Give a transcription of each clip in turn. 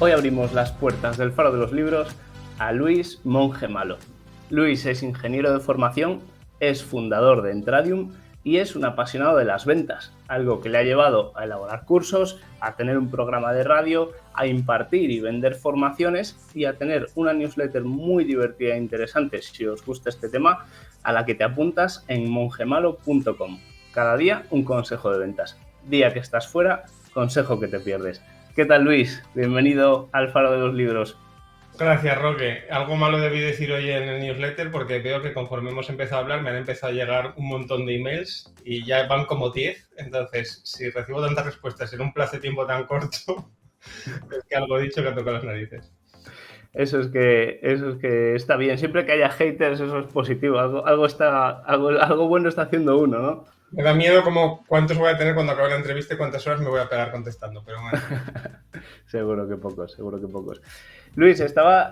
Hoy abrimos las puertas del Faro de los Libros a Luis Monge Malo. Luis es ingeniero de formación, es fundador de Entradium y es un apasionado de las ventas, algo que le ha llevado a elaborar cursos, a tener un programa de radio, a impartir y vender formaciones y a tener una newsletter muy divertida e interesante, si os gusta este tema, a la que te apuntas en mongemalo.com. Cada día un consejo de ventas. Día que estás fuera, consejo que te pierdes. ¿Qué tal, Luis? Bienvenido al Faro de los Libros. Gracias, Roque. Algo malo debí decir hoy en el newsletter porque veo que conforme hemos empezado a hablar me han empezado a llegar un montón de emails y ya van como 10. Entonces, si recibo tantas respuestas en un plazo de tiempo tan corto, es que algo he dicho que toca las narices. Eso es que está bien. Siempre que haya haters, eso es positivo. Algo bueno está haciendo uno, ¿no? Me da miedo como cuántos voy a tener cuando acabe la entrevista y cuántas horas me voy a pegar contestando, pero bueno. Seguro que pocos. Luis, estaba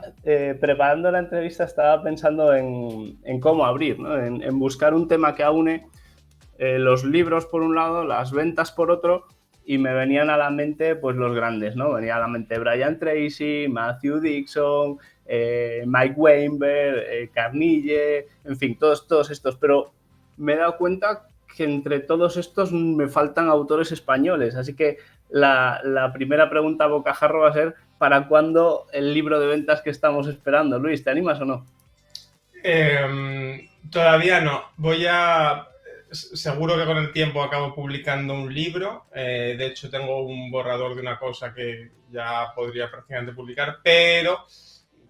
preparando la entrevista, estaba pensando en cómo abrir, ¿no? En buscar un tema que aúne los libros por un lado, las ventas por otro, y me venían a la mente pues los grandes, ¿no? Venía a la mente Brian Tracy, Matthew Dixon, Mike Weinberg, Carnegie, en fin, todos estos, pero me he dado cuenta que entre todos estos me faltan autores españoles, así que la primera pregunta a bocajarro va a ser ¿para cuándo el libro de ventas que estamos esperando? Luis, ¿te animas o no? Todavía no. Seguro que con el tiempo acabo publicando un libro. De hecho, tengo un borrador de una cosa que ya podría prácticamente publicar, pero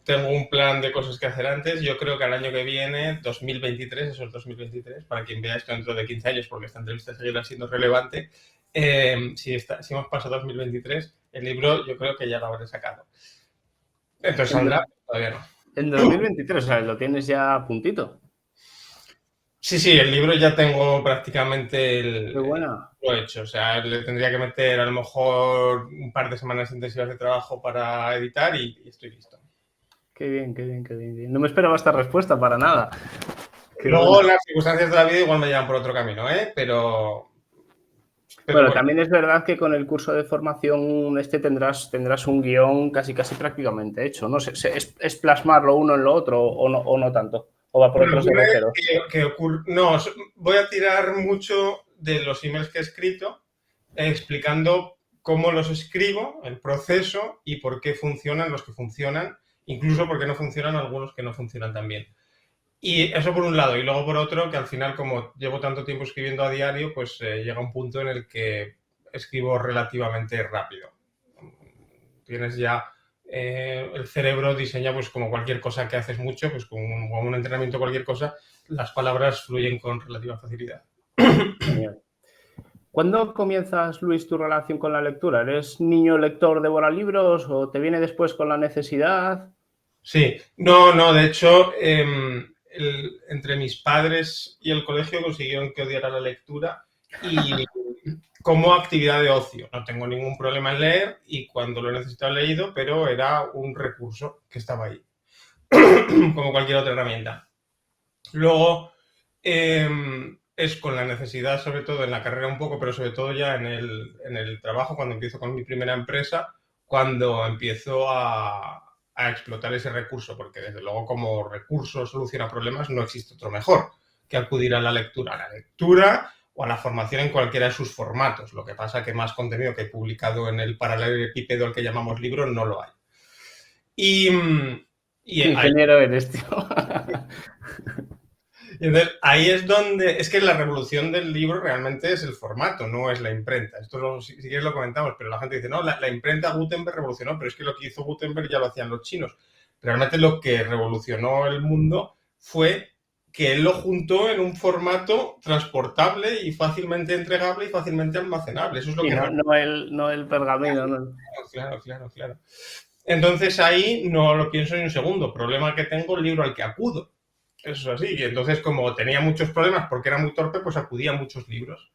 tengo un plan de cosas que hacer antes. Yo creo que al año que viene, 2023, eso es 2023, para quien vea esto dentro de 15 años, porque esta entrevista seguirá siendo relevante, si hemos pasado 2023, el libro yo creo que ya lo habré sacado. Entonces saldrá, todavía no. En 2023, o sea, lo tienes ya a puntito. Sí, el libro ya tengo prácticamente lo hecho. O sea, le tendría que meter a lo mejor un par de semanas intensivas de trabajo para editar y estoy listo. Qué bien. No me esperaba esta respuesta para nada. Luego bueno. Las circunstancias de la vida igual me llevan por otro camino, pero bueno, también es verdad que con el curso de formación tendrás un guión casi prácticamente hecho. No sé, ¿es plasmarlo uno en lo otro o no tanto? ¿O va por otros derroteros? No, voy a tirar mucho de los emails que he escrito explicando cómo los escribo, el proceso y por qué funcionan los que funcionan, incluso por qué no funcionan algunos que no funcionan tan bien. Y eso por un lado. Y luego por otro, que al final, como llevo tanto tiempo escribiendo a diario, pues llega un punto en el que escribo relativamente rápido. Tienes ya el cerebro diseña, pues como cualquier cosa que haces mucho, pues como un entrenamiento, cualquier cosa, las palabras fluyen con relativa facilidad. Genial. ¿Cuándo comienzas, Luis, tu relación con la lectura? ¿Eres niño lector devora libros o te viene después con la necesidad? Sí, no, de hecho, entre mis padres y el colegio consiguieron que odiara la lectura y como actividad de ocio. No tengo ningún problema en leer y cuando lo he necesitado he leído, pero era un recurso que estaba ahí, como cualquier otra herramienta. Luego, es con la necesidad, sobre todo en la carrera un poco, pero sobre todo ya en el trabajo, cuando empiezo con mi primera empresa, cuando empiezo a explotar ese recurso, porque desde luego como recurso soluciona problemas no existe otro mejor que acudir a la lectura o a la formación en cualquiera de sus formatos. Lo que pasa que más contenido que he publicado en el paralelepípedo al que llamamos libro no lo hay. ¿Qué ingeniero eres, tío? Entonces, ahí es donde... Es que la revolución del libro realmente es el formato, no es la imprenta. Esto si quieres lo comentamos, pero la gente dice, no, la imprenta Gutenberg revolucionó, pero es que lo que hizo Gutenberg ya lo hacían los chinos. Realmente lo que revolucionó el mundo fue que él lo juntó en un formato transportable y fácilmente entregable y fácilmente almacenable. Eso es lo que... No el pergamino. No. Claro. Entonces ahí no lo pienso ni un segundo. Problema que tengo, el libro al que acudo. Eso es así. Y entonces, como tenía muchos problemas porque era muy torpe, pues acudía a muchos libros.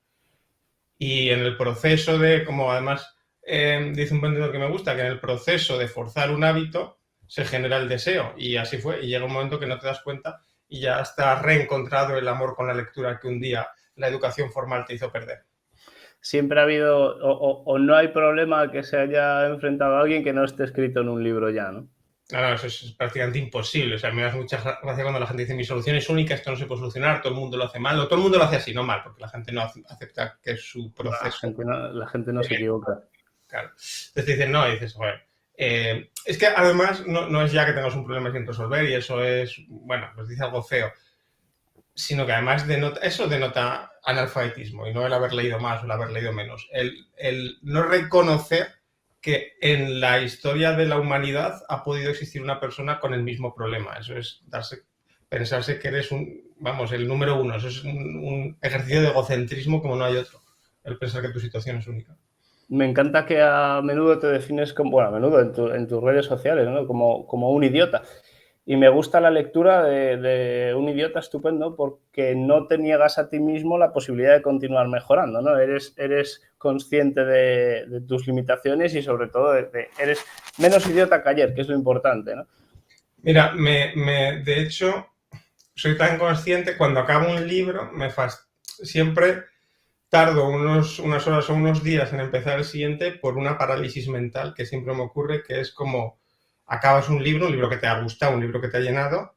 Y en el proceso de, como además dice un vendedor que me gusta, que en el proceso de forzar un hábito se genera el deseo. Y así fue. Y llega un momento que no te das cuenta y ya has reencontrado el amor con la lectura que un día la educación formal te hizo perder. siempre ha habido, o no hay problema que se haya enfrentado a alguien que no esté escrito en un libro ya, ¿no? Claro, eso es prácticamente imposible. O sea, me da mucha gracia cuando la gente dice mi solución es única, esto no se puede solucionar, todo el mundo lo hace mal, o todo el mundo lo hace así, no mal, porque la gente no acepta que es su proceso. La gente no se equivoca. Claro. Entonces dicen, no, y dices, joder. Es que además no es ya que tengas un problema sin resolver y eso es, bueno, pues dice algo feo, sino que además eso denota analfabetismo y no el haber leído más o el haber leído menos. El no reconocer que en la historia de la humanidad ha podido existir una persona con el mismo problema. Eso es pensarse que eres el número uno. Eso es un ejercicio de egocentrismo como no hay otro. El pensar que tu situación es única. Me encanta que a menudo te defines como, bueno, a menudo en tus redes sociales, ¿no? Como un idiota. Y me gusta la lectura de un idiota estupendo porque no te niegas a ti mismo la posibilidad de continuar mejorando, ¿no? Eres consciente de tus limitaciones y sobre todo eres menos idiota que ayer, que es lo importante, ¿no? Mira, de hecho, soy tan consciente, cuando acabo un libro, siempre tardo unas horas o unos días en empezar el siguiente por una parálisis mental que siempre me ocurre, que es como acabas un libro que te ha gustado, un libro que te ha llenado,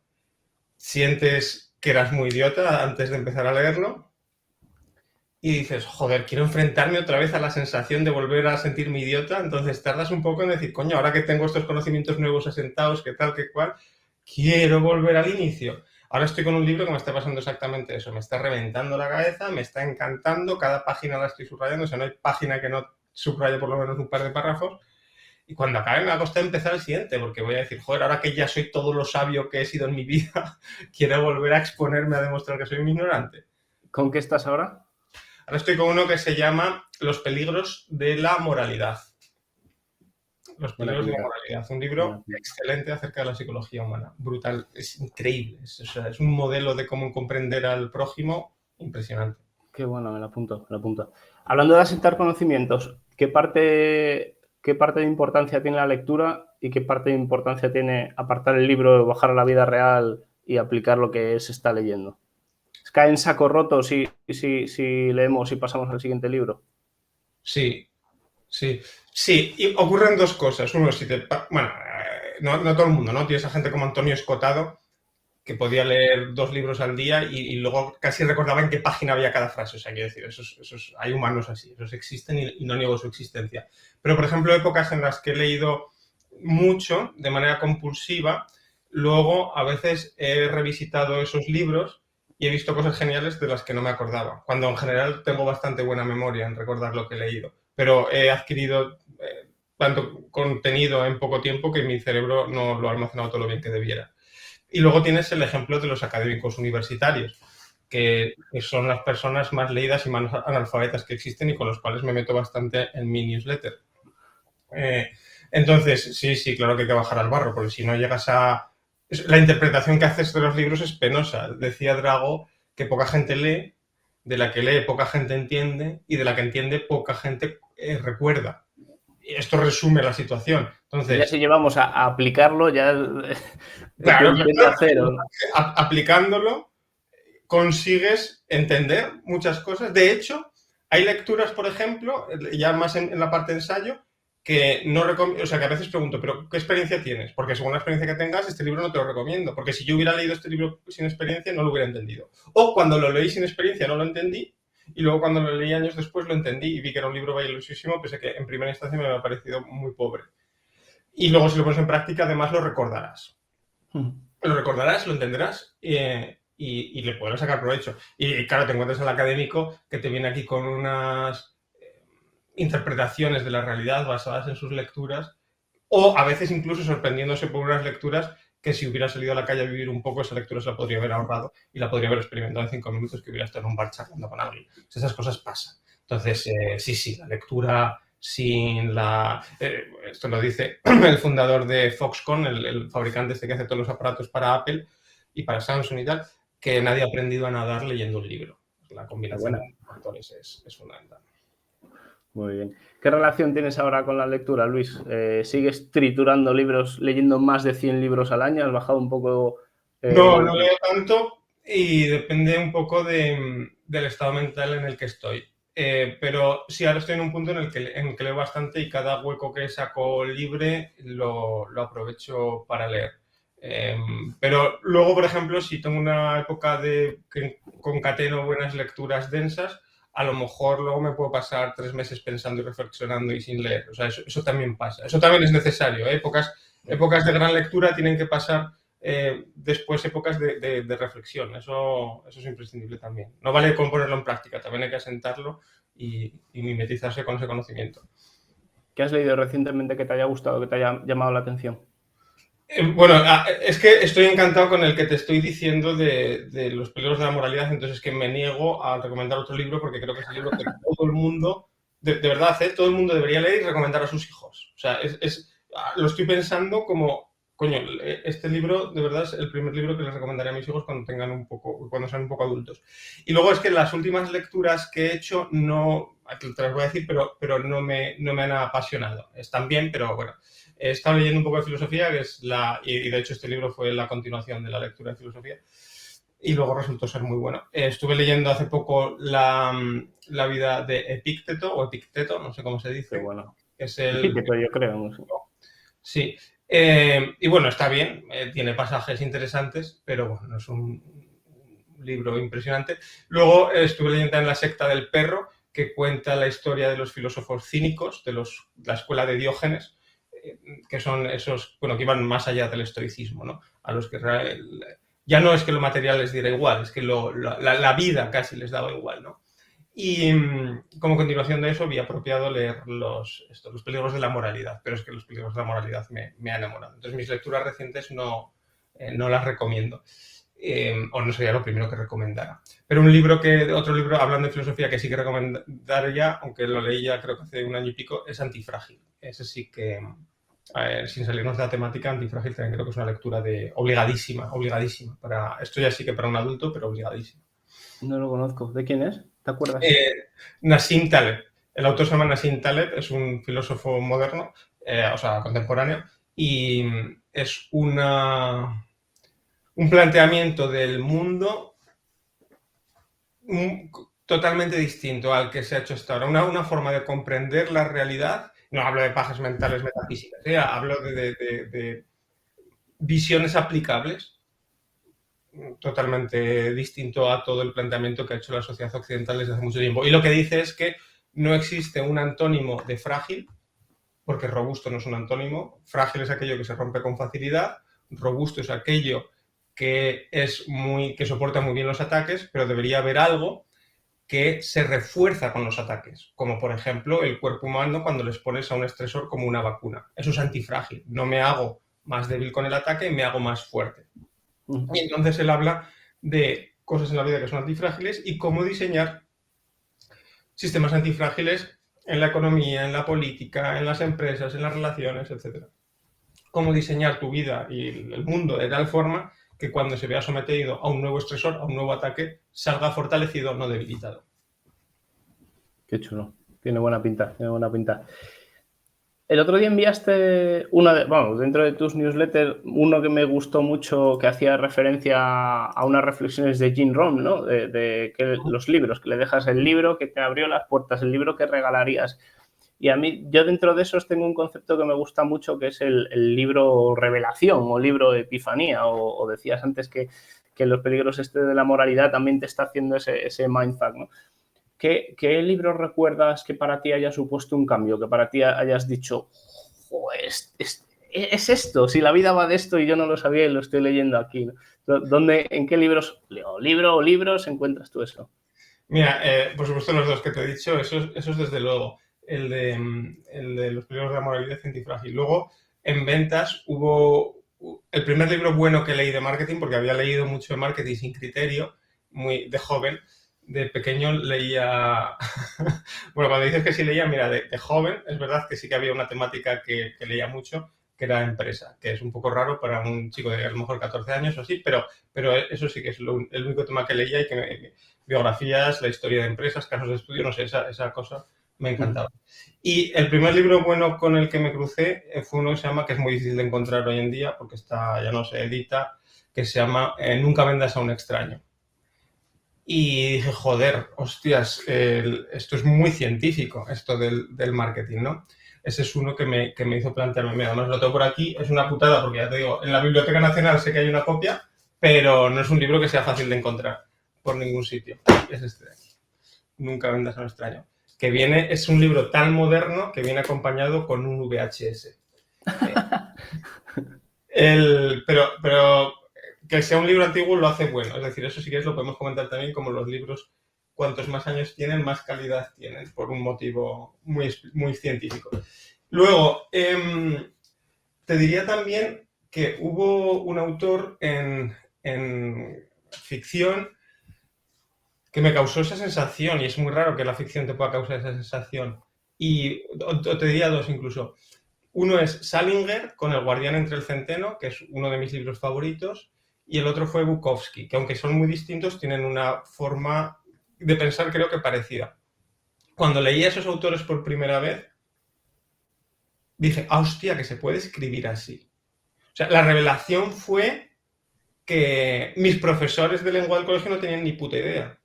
sientes que eras muy idiota antes de empezar a leerlo y dices, joder, quiero enfrentarme otra vez a la sensación de volver a sentirme idiota, entonces tardas un poco en decir, coño, ahora que tengo estos conocimientos nuevos asentados, que tal, que cual, quiero volver al inicio. Ahora estoy con un libro que me está pasando exactamente eso, me está reventando la cabeza, me está encantando, cada página la estoy subrayando, o sea, no hay página que no subraye por lo menos un par de párrafos, y cuando acabe me va a costar empezar el siguiente, porque voy a decir, joder, ahora que ya soy todo lo sabio que he sido en mi vida, quiero volver a exponerme a demostrar que soy un ignorante. ¿Con qué estás ahora? Ahora estoy con uno que se llama Los peligros de la moralidad. Los peligros de la moralidad. Un libro excelente acerca de la psicología humana. Brutal. Es increíble. Es un modelo de cómo comprender al prójimo impresionante. Qué bueno, me lo apunto, me lo apunto. Hablando de asentar conocimientos, ¿qué parte de importancia tiene la lectura y qué parte de importancia tiene apartar el libro, bajar a la vida real y aplicar lo que se está leyendo? ¿Cae en saco roto si leemos y pasamos al siguiente libro? Sí, sí. Sí, y ocurren dos cosas. Uno, bueno, no todo el mundo, ¿no? Tienes a gente como Antonio Escotado, que podía leer 2 libros al día y luego casi recordaba en qué página había cada frase. O sea, quiero decir, hay humanos así, esos existen y no niego su existencia. Pero, por ejemplo, épocas en las que he leído mucho, de manera compulsiva, luego a veces he revisitado esos libros y he visto cosas geniales de las que no me acordaba, cuando en general tengo bastante buena memoria en recordar lo que he leído. Pero he adquirido tanto contenido en poco tiempo que mi cerebro no lo ha almacenado todo lo bien que debiera. Y luego tienes el ejemplo de los académicos universitarios, que son las personas más leídas y más analfabetas que existen y con los cuales me meto bastante en mi newsletter. Entonces, sí, claro que hay que bajar al barro, porque si no llegas a... La interpretación que haces de los libros es penosa. Decía Drago que poca gente lee, de la que lee poca gente entiende y de la que entiende poca gente recuerda. Esto resume la situación. Entonces, ya si llevamos a aplicarlo, ya claro, cero. Aplicándolo consigues entender muchas cosas. De hecho, hay lecturas, por ejemplo, ya más en la parte de ensayo, que no recomiendo, o sea, que a veces pregunto, ¿pero qué experiencia tienes? Porque según la experiencia que tengas, este libro no te lo recomiendo, porque si yo hubiera leído este libro sin experiencia, no lo hubiera entendido. O cuando lo leí sin experiencia, no lo entendí, y luego cuando lo leí años después lo entendí y vi que era un libro valiosísimo, pese a que en primera instancia me había parecido muy pobre. Y luego si lo pones en práctica, además lo recordarás. Lo recordarás, lo entenderás y le podrás sacar provecho. Y claro, te encuentras al académico que te viene aquí con unas interpretaciones de la realidad basadas en sus lecturas o a veces incluso sorprendiéndose por unas lecturas que si hubiera salido a la calle a vivir un poco, esa lectura se la podría haber ahorrado y la podría haber experimentado en 5 minutos que hubiera estado en un bar charlando con alguien. Esas cosas pasan. Entonces, sí, la lectura sin la... esto lo dice el fundador de Foxconn, el fabricante este que hace todos los aparatos para Apple y para Samsung y tal, que nadie ha aprendido a nadar leyendo un libro. La combinación de factores es fundamental. Muy bien. ¿Qué relación tienes ahora con la lectura, Luis? ¿Sigues triturando libros, leyendo más de 100 libros al año? ¿Has bajado un poco? No leo tanto y depende un poco del estado mental en el que estoy. pero sí, ahora estoy en un punto en el que leo bastante y cada hueco que saco libre lo aprovecho para leer. Pero luego, por ejemplo, si tengo una época que concateno buenas lecturas densas, a lo mejor luego me puedo pasar 3 meses pensando y reflexionando y sin leer. O sea, eso también pasa. Eso también es necesario, ¿eh? Épocas de gran lectura tienen que pasar después épocas de reflexión. Eso es imprescindible también. No vale con ponerlo en práctica, también hay que asentarlo y mimetizarse con ese conocimiento. ¿Qué has leído recientemente que te haya gustado, que te haya llamado la atención? Bueno, es que estoy encantado con el que te estoy diciendo de los peligros de la moralidad, entonces es que me niego a recomendar otro libro porque creo que es el libro que todo el mundo, de verdad, todo el mundo debería leer y recomendar a sus hijos. O sea, lo estoy pensando como, coño, este libro de verdad es el primer libro que les recomendaré a mis hijos cuando sean un poco adultos. Y luego es que las últimas lecturas que he hecho no, te las voy a decir, pero no me han apasionado. Están bien, pero bueno. He estado leyendo un poco de filosofía, y de hecho este libro fue la continuación de la lectura de filosofía, y luego resultó ser muy bueno. Estuve leyendo hace poco la vida de Epicteto, no sé cómo se dice. Qué bueno. Es Epicteto, yo creo. No sé. Sí. Y bueno, está bien, tiene pasajes interesantes, pero bueno, no es un libro impresionante. Luego estuve leyendo en La secta del perro, que cuenta la historia de los filósofos cínicos, de la escuela de Diógenes, que son esos, bueno, que iban más allá del estoicismo, ¿no? A los que ya no es que lo material les diera igual, es que la vida casi les daba igual, ¿no? Y como continuación de eso, vi apropiado leer los peligros de la moralidad, pero es que los peligros de la moralidad me han enamorado. Entonces, mis lecturas recientes no las recomiendo. O no sería lo primero que recomendara. Pero otro libro hablando de filosofía que sí que recomendaría, aunque lo leí ya creo que hace 1 año y pico, es Antifrágil. Ese sí que, sin salirnos de la temática, Antifrágil también creo que es una lectura obligadísima. Esto ya sí que para un adulto, pero obligadísima. No lo conozco. ¿De quién es? ¿Te acuerdas? Nassim Taleb. El autor se llama Nassim Taleb, es un filósofo moderno, o sea, contemporáneo, y es un planteamiento del mundo totalmente distinto al que se ha hecho hasta ahora. Una forma de comprender la realidad. No hablo de pajas mentales metafísicas, hablo de visiones aplicables, totalmente distinto a todo el planteamiento que ha hecho la sociedad occidental desde hace mucho tiempo. Y lo que dice es que no existe un antónimo de frágil, porque robusto no es un antónimo. Frágil es aquello que se rompe con facilidad, robusto es aquello que soporta muy bien los ataques, pero debería haber algo que se refuerza con los ataques, como por ejemplo el cuerpo humano cuando les pones a un estresor como una vacuna. Eso es antifrágil. No me hago más débil con el ataque, me hago más fuerte. Y entonces él habla de cosas en la vida que son antifrágiles y cómo diseñar sistemas antifrágiles en la economía, en la política, en las empresas, en las relaciones, etc. Cómo diseñar tu vida y el mundo de tal forma que cuando se vea sometido a un nuevo estresor, a un nuevo ataque, salga fortalecido, no debilitado. Qué chulo. Tiene buena pinta, tiene buena pinta. El otro día enviaste dentro de tus newsletters, uno que me gustó mucho, que hacía referencia a unas reflexiones de Jim Rohn, ¿no? De que los libros, que le dejas el libro que te abrió las puertas, el libro que regalarías. Y a mí, yo dentro de esos tengo un concepto que me gusta mucho, que es el libro revelación o libro epifanía, o decías antes que los peligros de la moralidad también te está haciendo ese mindfuck, ¿no? ¿Qué libro recuerdas que para ti haya supuesto un cambio? Que para ti hayas dicho, es esto, si la vida va de esto y yo no lo sabía y lo estoy leyendo aquí, ¿no? ¿En qué libros, o libros encuentras tú eso? Mira, por supuesto los dos que te he dicho, esos desde luego. El de los peligros de la moralidad antifrágil. Luego, en ventas hubo el primer libro bueno que leí de marketing, porque había leído mucho de marketing sin criterio, muy de joven. De pequeño leía... bueno, cuando dices que sí leía, mira, de joven, es verdad que sí que había una temática que leía mucho, que era empresa, que es un poco raro para un chico de a lo mejor 14 años o así, pero eso sí que es el único tema que leía y que biografías, la historia de empresas, casos de estudio, no sé, esa cosa me encantaba. Y el primer libro bueno con el que me crucé fue uno que se llama, que es muy difícil de encontrar hoy en día porque ya no se edita, que se llama Nunca vendas a un extraño. Y dije, joder, hostias, esto es muy científico, esto del marketing, ¿no? Ese es uno que me hizo plantearme. Mira, además lo tengo por aquí, es una putada porque ya te digo, en la Biblioteca Nacional sé que hay una copia, pero no es un libro que sea fácil de encontrar por ningún sitio. Es este de aquí. Nunca vendas a un extraño. Que viene, es un libro tan moderno que viene acompañado con un VHS. Pero que sea un libro antiguo lo hace bueno. Es decir, eso sí que lo podemos comentar también, como los libros, cuantos más años tienen, más calidad tienen, por un motivo muy, muy científico. Luego, te diría también que hubo un autor en ficción que me causó esa sensación, y es muy raro que la ficción te pueda causar esa sensación. O te diría dos incluso. Uno es Salinger, con El guardián entre el centeno, que es uno de mis libros favoritos, y el otro fue Bukowski, que aunque son muy distintos, tienen una forma de pensar creo que parecida. Cuando leí a esos autores por primera vez, dije, hostia, que se puede escribir así. O sea, la revelación fue que mis profesores de lengua del colegio no tenían ni puta idea.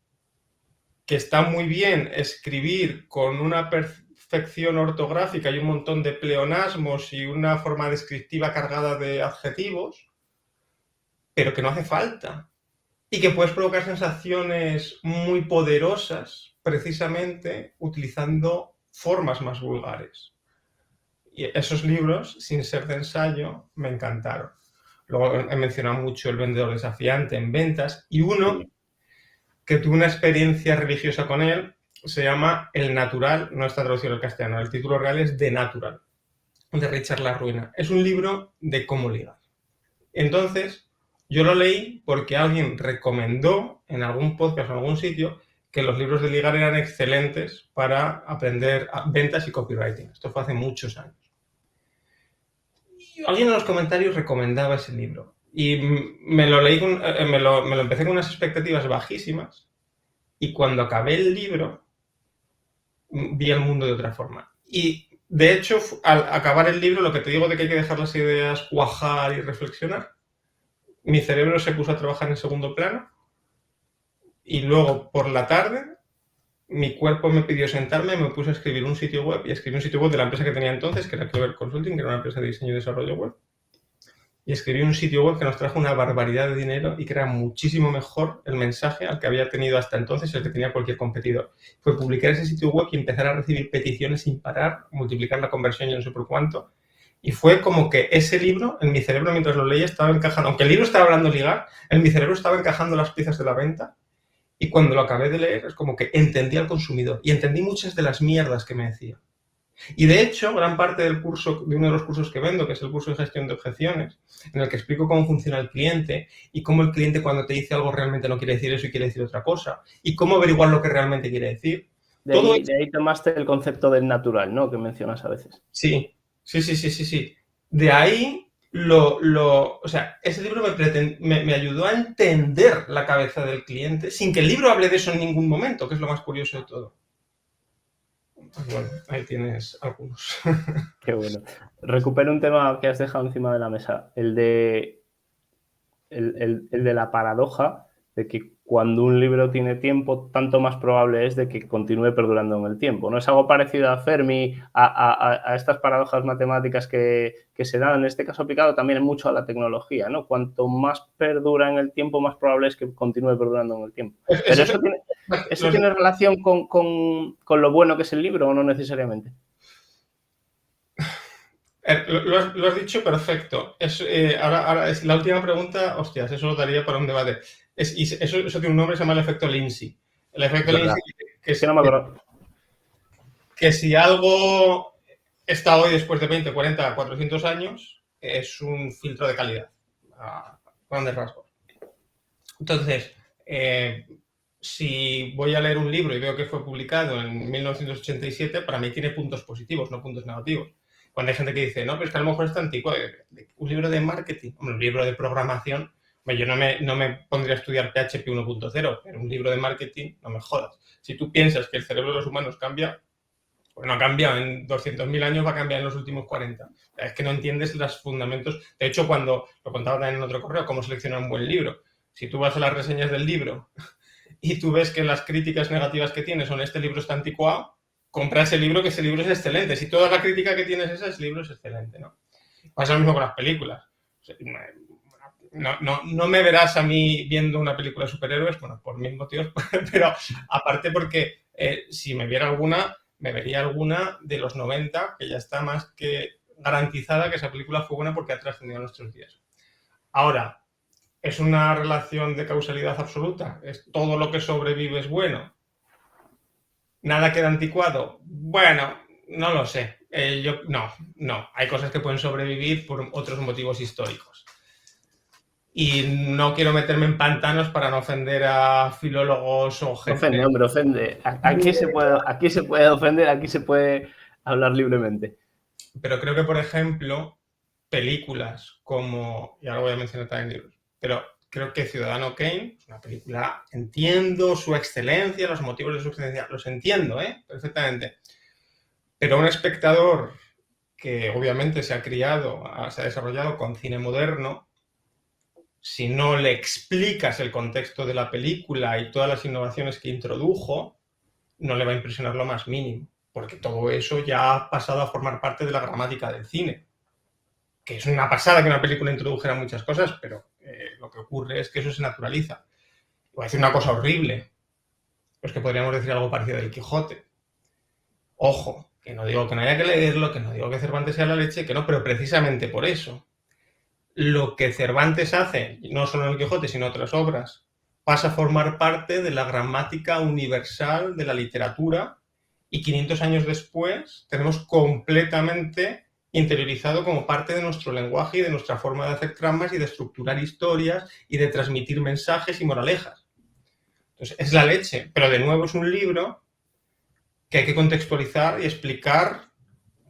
Que está muy bien escribir con una perfección ortográfica y un montón de pleonasmos y una forma descriptiva cargada de adjetivos, pero que no hace falta. Y que puedes provocar sensaciones muy poderosas precisamente utilizando formas más vulgares. Y esos libros, sin ser de ensayo, me encantaron. Luego he mencionado mucho El vendedor desafiante en ventas, y uno que tuve una experiencia religiosa con él se llama El Natural, no está traducido al castellano, el título real es The Natural, de Richard LaRuina. Es un libro de cómo ligar. Entonces, yo lo leí porque alguien recomendó en algún podcast o en algún sitio que los libros de ligar eran excelentes para aprender ventas y copywriting. Esto fue hace muchos años. Y alguien en los comentarios recomendaba ese libro. Y me lo leí, me lo empecé con unas expectativas bajísimas, y cuando acabé el libro vi el mundo de otra forma. Y de hecho, al acabar el libro, lo que te digo de que hay que dejar las ideas cuajar y reflexionar, mi cerebro se puso a trabajar en segundo plano, y luego por la tarde mi cuerpo me pidió sentarme, me puse a escribir un sitio web, y escribí un sitio web de la empresa que tenía entonces, que era Clever Consulting, que era una empresa de diseño y desarrollo web. Y escribí un sitio web que nos trajo una barbaridad de dinero y que era muchísimo mejor el mensaje al que había tenido hasta entonces el que tenía cualquier competidor. Fue publicar ese sitio web y empezar a recibir peticiones sin parar, multiplicar la conversión y no sé por cuánto. Y fue como que ese libro, en mi cerebro mientras lo leía, estaba encajando, aunque el libro estaba hablando de ligar, en mi cerebro estaba encajando las piezas de la venta, y cuando lo acabé de leer es como que entendí al consumidor y entendí muchas de las mierdas que me decía. Y de hecho, gran parte del curso, de uno de los cursos que vendo, que es el curso de gestión de objeciones, en el que explico cómo funciona el cliente y cómo el cliente cuando te dice algo realmente no quiere decir eso y quiere decir otra cosa, y cómo averiguar lo que realmente quiere decir. De ahí tomaste el concepto del natural, ¿no? Que mencionas a veces. Sí. De ahí, o sea, ese libro me ayudó a entender la cabeza del cliente sin que el libro hable de eso en ningún momento, que es lo más curioso de todo. Bueno, ahí tienes algunos. Qué bueno. Recupero un tema que has dejado encima de la mesa, el de la paradoja de que cuando un libro tiene tiempo, tanto más probable es de que continúe perdurando en el tiempo. ¿No es algo parecido a Fermi, a estas paradojas matemáticas que se dan, en este caso aplicado también mucho a la tecnología, ¿no? Cuanto más perdura en el tiempo, más probable es que continúe perdurando en el tiempo. Pero ¿eso tiene relación con lo bueno que es el libro o no necesariamente? Lo has dicho perfecto. Ahora es la última pregunta, hostias, eso lo daría para un debate. Eso tiene un nombre, se llama el efecto Lindsay. El efecto Lindsay, que si algo está hoy después de 20, 40, 400 años, es un filtro de calidad, a grandes rasgos. Entonces, si voy a leer un libro y veo que fue publicado en 1987, para mí tiene puntos positivos, no puntos negativos. Cuando hay gente que dice, no, pero es que a lo mejor está antiguo, un libro de marketing, un libro de programación, yo no me pondría a estudiar PHP 1.0, pero un libro de marketing, no me jodas. Si tú piensas que el cerebro de los humanos cambia, pues no ha cambiado en 200.000 años, va a cambiar en los últimos 40. Es que no entiendes los fundamentos. De hecho, cuando lo contaba también en otro correo, cómo seleccionar un buen libro. Si tú vas a las reseñas del libro y tú ves que las críticas negativas que tiene son este libro está anticuado, compra ese libro, que ese libro es excelente. Si toda la crítica que tienes ese libro es excelente, ¿no? Pasa lo mismo con las películas. No me verás a mí viendo una película de superhéroes, bueno, por mil motivos, pero aparte porque si me viera alguna, me vería alguna de los 90, que ya está más que garantizada que esa película fue buena porque ha trascendido a nuestros días. Ahora, ¿es una relación de causalidad absoluta? ¿Es todo lo que sobrevive es bueno? ¿Nada queda anticuado? Bueno, no lo sé. No. Hay cosas que pueden sobrevivir por otros motivos históricos. Y no quiero meterme en pantanos para no ofender a filólogos o gente. Ofende, hombre, ofende. Aquí se puede ofender, aquí se puede hablar libremente. Pero creo que, por ejemplo, películas como, y ahora voy a mencionar también libros, pero creo que Ciudadano Kane es una película, entiendo su excelencia, los motivos de su excelencia, los entiendo, perfectamente. Pero un espectador que obviamente se ha desarrollado con cine moderno, si no le explicas el contexto de la película y todas las innovaciones que introdujo, no le va a impresionar lo más mínimo, porque todo eso ya ha pasado a formar parte de la gramática del cine. Que es una pasada que una película introdujera muchas cosas, pero lo que ocurre es que eso se naturaliza. Voy a decir una cosa horrible, pues que podríamos decir algo parecido del Quijote. Ojo, que no digo que no haya que leerlo, que no digo que Cervantes sea la leche, que no, pero precisamente por eso. Lo que Cervantes hace, no solo en el Quijote, sino en otras obras, pasa a formar parte de la gramática universal de la literatura y 500 años después tenemos completamente interiorizado como parte de nuestro lenguaje y de nuestra forma de hacer tramas y de estructurar historias y de transmitir mensajes y moralejas. Entonces, es la leche, pero de nuevo es un libro que hay que contextualizar y explicar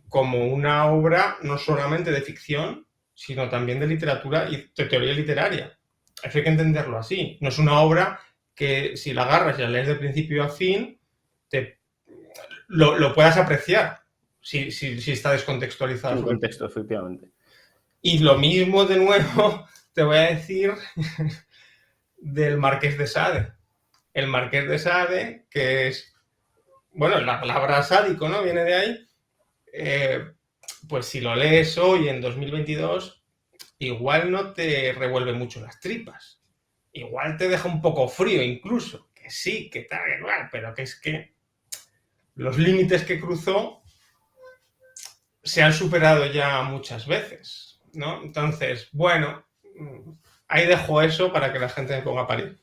como una obra no solamente de ficción, sino también de literatura y de teoría literaria. Eso hay que entenderlo así. No es una obra que si la agarras y la lees de principio a fin, lo puedas apreciar si está descontextualizado. Sin contexto, efectivamente. Y lo mismo, de nuevo, te voy a decir del Marqués de Sade. El Marqués de Sade, que es, bueno, la palabra sádico, ¿no? Viene de ahí. Pues si lo lees hoy, en 2022, igual no te revuelve mucho las tripas. Igual te deja un poco frío incluso. Que sí, que tal, igual, pero que es que los límites que cruzó se han superado ya muchas veces, ¿no? Entonces, bueno, ahí dejo eso para que la gente me ponga a parir.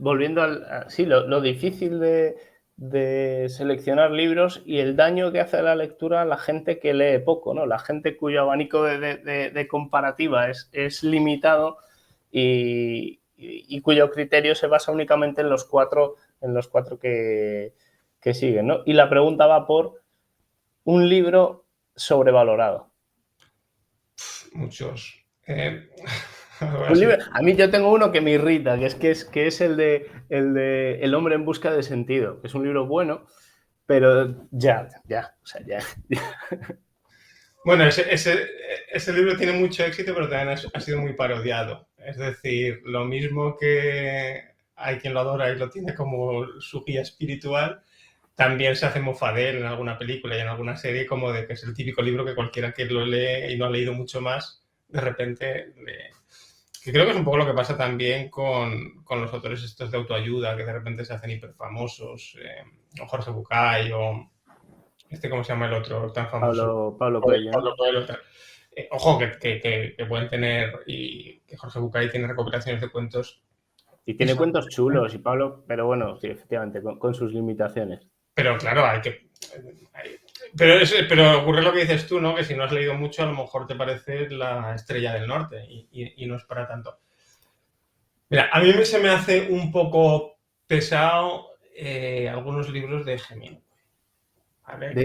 Volviendo al... Sí, lo difícil de seleccionar libros y el daño que hace a la lectura a la gente que lee poco, ¿no? La gente cuyo abanico de comparativa es limitado y cuyo criterio se basa únicamente en los cuatro que siguen, ¿no? Y la pregunta va por un libro sobrevalorado. Muchos. Un libro, a mí yo tengo uno que me irrita, que es el de El hombre en busca de sentido. Es un libro bueno, pero ya. Bueno, ese libro tiene mucho éxito, pero también ha sido muy parodiado. Es decir, lo mismo que hay quien lo adora y lo tiene como su guía espiritual, también se hace mofa de él en alguna película y en alguna serie, como de que es el típico libro que cualquiera que lo lee y no ha leído mucho más, de repente que creo que es un poco lo que pasa también con los autores estos de autoayuda, que de repente se hacen hiperfamosos, o Jorge Bucay, o ¿cómo se llama el otro tan famoso? Pablo Coelho. Pablo Coelho. Ojo, que pueden tener, y que Jorge Bucay tiene recopilaciones de cuentos. Y tiene cuentos chulos, y Pablo, pero bueno, sí, efectivamente, con sus limitaciones. Pero claro, pero ocurre lo que dices tú, ¿no? Que si no has leído mucho, a lo mejor te parece la Estrella del Norte y no es para tanto. Mira, a mí se me hace un poco pesado algunos libros de Hemingway.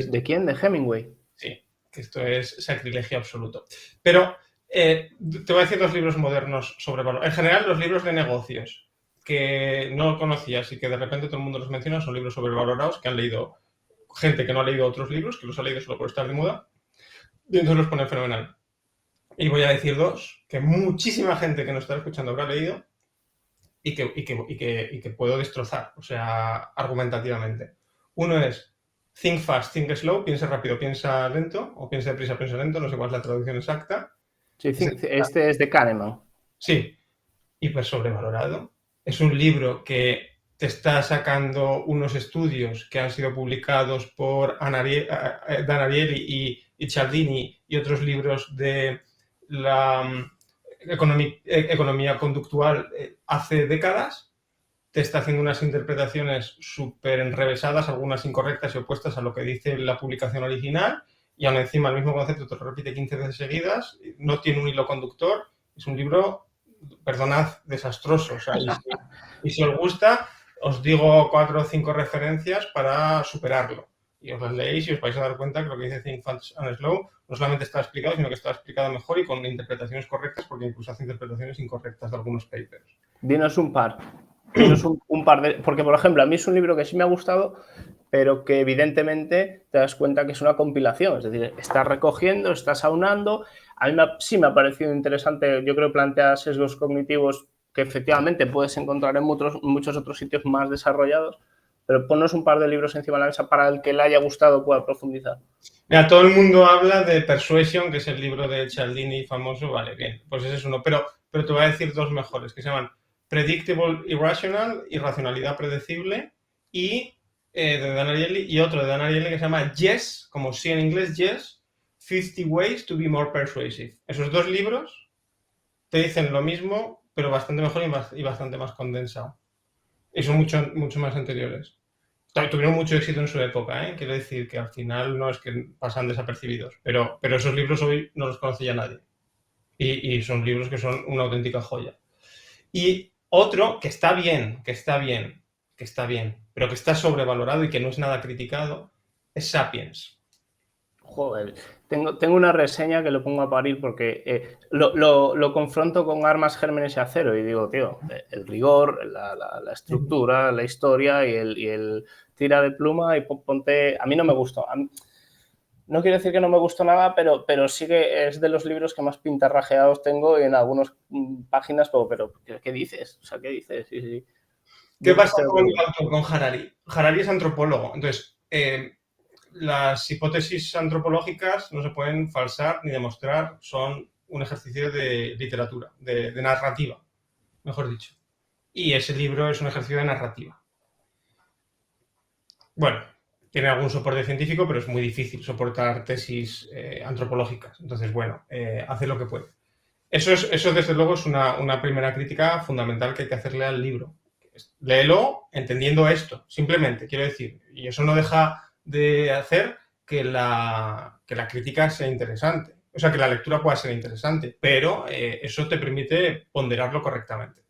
¿De quién? ¿De Hemingway? Sí, que esto es sacrilegio absoluto. Pero te voy a decir los libros modernos sobre valor. En general, los libros de negocios que no conocías y que de repente todo el mundo los menciona son libros sobrevalorados que han leído gente que no ha leído otros libros, que los ha leído solo por estar de moda, y entonces los pone fenomenal. Y voy a decir dos que muchísima gente que nos está escuchando habrá leído y que puedo destrozar, o sea, argumentativamente. Uno es think fast, think slow, piensa rápido, piensa lento, o piensa deprisa, piensa lento, no sé cuál es la traducción exacta. Sí, este es de Kahneman. Sí, hiper sobrevalorado. Es un libro que te está sacando unos estudios que han sido publicados por Dan Ariely y Cialdini y otros libros de la economía conductual hace décadas. Te está haciendo unas interpretaciones súper enrevesadas, algunas incorrectas y opuestas a lo que dice la publicación original, y aún encima el mismo concepto te lo repite 15 veces seguidas, no tiene un hilo conductor, es un libro, perdonad, desastroso. O sea, y si os gusta, os digo 4 o 5 referencias para superarlo. Y os las leéis y os vais a dar cuenta que lo que dice Think Fast and Slow no solamente está explicado, sino que está explicado mejor y con interpretaciones correctas, porque incluso hace interpretaciones incorrectas de algunos papers. Dinos un par. Dinos un par de... Porque, por ejemplo, a mí es un libro que sí me ha gustado, pero que evidentemente te das cuenta que es una compilación. Es decir, estás recogiendo, estás aunando. A mí sí me ha parecido interesante. Yo creo que plantea sesgos cognitivos que efectivamente puedes encontrar en muchos otros sitios más desarrollados. Pero ponnos un par de libros encima de la mesa para el que le haya gustado pueda profundizar. Mira, todo el mundo habla de Persuasion, que es el libro de Cialdini famoso. Vale, bien, pues ese es uno. Pero te voy a decir dos mejores, que se llaman Predictable Irrational, Irracionalidad Predecible, y de Dan Ariely, y otro de Dan Ariely que se llama Yes, como sí en inglés, Yes, 50 Ways to be More Persuasive. Esos dos libros te dicen lo mismo, pero bastante mejor y bastante más condensado. Y son mucho más anteriores. Tuvieron mucho éxito en su época, ¿eh? Quiero decir que al final no es que pasan desapercibidos, pero esos libros hoy no los conoce ya nadie. Y son libros que son una auténtica joya. Y otro que está bien, pero que está sobrevalorado y que no es nada criticado, es Sapiens. Joder, tengo una reseña que lo pongo a parir porque lo confronto con Armas, Gérmenes y Acero y digo, tío, el rigor, la estructura, la historia y el tira de pluma y ponte... A mí no me gustó. No quiero decir que no me gustó nada, pero sí que es de los libros que más pintarrajeados tengo y en algunas páginas, pero ¿qué dices? O sea, ¿qué dices? Sí. ¿Qué pasa con Harari? Harari es antropólogo, entonces las hipótesis antropológicas no se pueden falsar ni demostrar, son un ejercicio de literatura, de narrativa, mejor dicho. Y ese libro es un ejercicio de narrativa. Bueno, tiene algún soporte científico, pero es muy difícil soportar tesis antropológicas. Entonces, bueno, hace lo que puede. Eso desde luego es una primera crítica fundamental que hay que hacerle al libro. Léelo entendiendo esto, simplemente, quiero decir. Y eso no deja de hacer que la crítica sea interesante. O sea, que la lectura pueda ser interesante, pero eso te permite ponderarlo correctamente.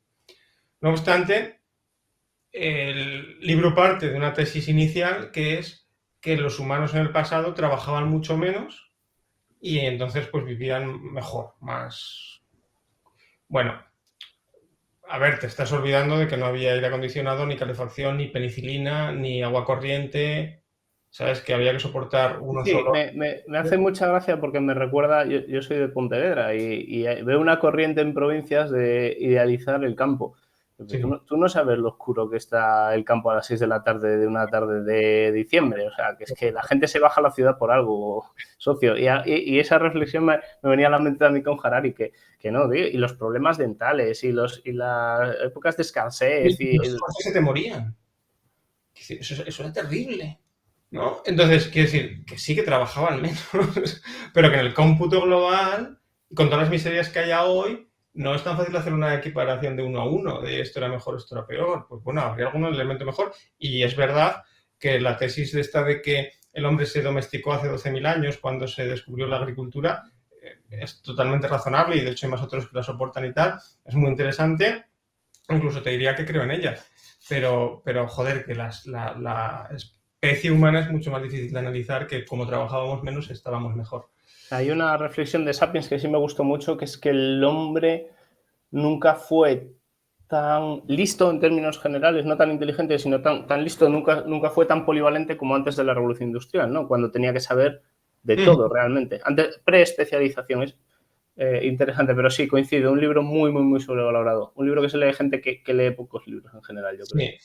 No obstante, el libro parte de una tesis inicial que es que los humanos en el pasado trabajaban mucho menos y entonces pues vivían mejor, más... Bueno, a ver, te estás olvidando de que no había aire acondicionado, ni calefacción, ni penicilina, ni agua corriente, ¿sabes? Que había que soportar uno Sí, solo. me hace mucha gracia porque me recuerda, yo soy de Pontevedra y veo una corriente en provincias de idealizar el campo. Sí. Tú no sabes lo oscuro que está el campo a las 6 de la tarde de una tarde de diciembre. O sea, que es que la gente se baja a la ciudad por algo, socio. Y esa reflexión me venía a la mente a mí con Harari, que no, tío, y los problemas dentales y las épocas de escasez. Los coches se te morían. Eso era terrible, ¿no? Entonces, quiero decir, que sí que trabajaban menos, pero que en el cómputo global, con todas las miserias que haya hoy, no es tan fácil hacer una equiparación de 1 a 1, de esto era mejor, esto era peor. Pues bueno, habría algún elemento mejor. Y es verdad que la tesis de esta de que el hombre se domesticó hace 12.000 años cuando se descubrió la agricultura es totalmente razonable y de hecho hay más otros que la soportan y tal. Es muy interesante. Incluso te diría que creo en ella. Pero joder, que la especie humana es mucho más difícil de analizar, que como trabajábamos menos estábamos mejor. Hay una reflexión de Sapiens que sí me gustó mucho, que es que el hombre nunca fue tan listo en términos generales, no tan inteligente, sino tan listo, nunca fue tan polivalente como antes de la Revolución Industrial, ¿no? Cuando tenía que saber de todo realmente. Antes, pre-especialización. interesante, pero sí, coincido, un libro muy, muy, muy sobrevalorado. Un libro que se lee gente que lee pocos libros en general, yo creo. Sí.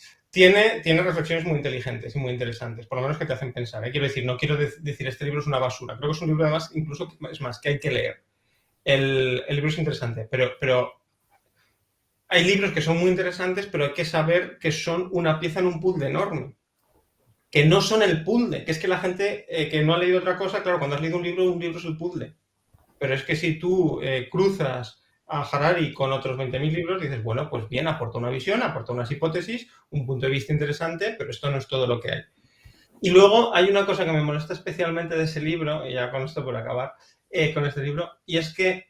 Tiene reflexiones muy inteligentes y muy interesantes, por lo menos que te hacen pensar. Quiero decir, no quiero decir este libro es una basura. Creo que es un libro, además, incluso, es más, que hay que leer. El libro es interesante, pero hay libros que son muy interesantes, pero hay que saber que son una pieza en un puzzle enorme. Que no son el puzzle, que es que la gente que no ha leído otra cosa, claro, cuando has leído un libro es el puzzle. Pero es que si tú cruzas a Harari con otros 20.000 libros, dices, bueno, pues bien, aporta una visión, aporta unas hipótesis, un punto de vista interesante, pero esto no es todo lo que hay. Y luego hay una cosa que me molesta especialmente de ese libro, y ya con esto por acabar, con este libro, y es que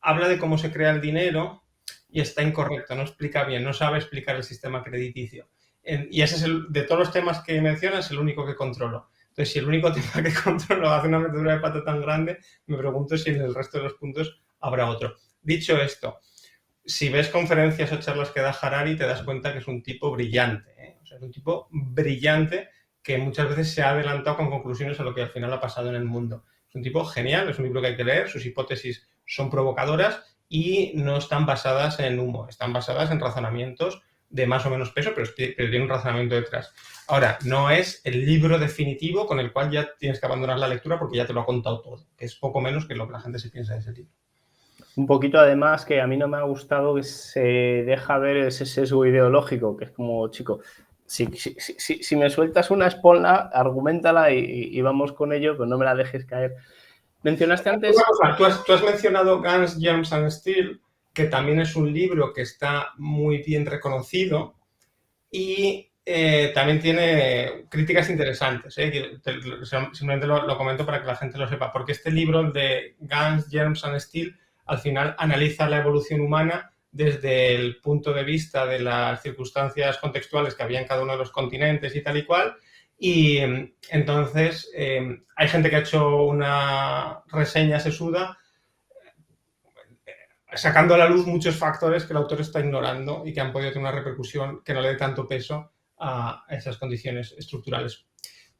habla de cómo se crea el dinero y está incorrecto, no explica bien, no sabe explicar el sistema crediticio. Y ese es de todos los temas que mencionas, el único que controlo. Entonces, si el único tema que controlo hace una metedura de pata tan grande, me pregunto si en el resto de los puntos habrá otro. Dicho esto, si ves conferencias o charlas que da Harari, te das cuenta que es un tipo brillante. O sea, es un tipo brillante que muchas veces se ha adelantado con conclusiones a lo que al final ha pasado en el mundo. Es un tipo genial, es un libro que hay que leer, sus hipótesis son provocadoras y no están basadas en humo, están basadas en razonamientos de más o menos peso, pero tiene un razonamiento detrás. Ahora, no es el libro definitivo con el cual ya tienes que abandonar la lectura porque ya te lo ha contado todo, que es poco menos que lo que la gente se piensa de ese libro. Un poquito, además, que a mí no me ha gustado que se deja ver ese sesgo ideológico, que es como, chico, si me sueltas una espolna, argumentala y vamos con ello, pero no me la dejes caer. Mencionaste antes... Tú has mencionado Guns, Germs and Steel, que también es un libro que está muy bien reconocido y también tiene críticas interesantes. Simplemente lo comento para que la gente lo sepa, porque este libro de Guns, Germs and Steel al final analiza la evolución humana desde el punto de vista de las circunstancias contextuales que había en cada uno de los continentes y tal y cual. Y entonces hay gente que ha hecho una reseña sesuda sacando a la luz muchos factores que el autor está ignorando y que han podido tener una repercusión que no le dé tanto peso a esas condiciones estructurales.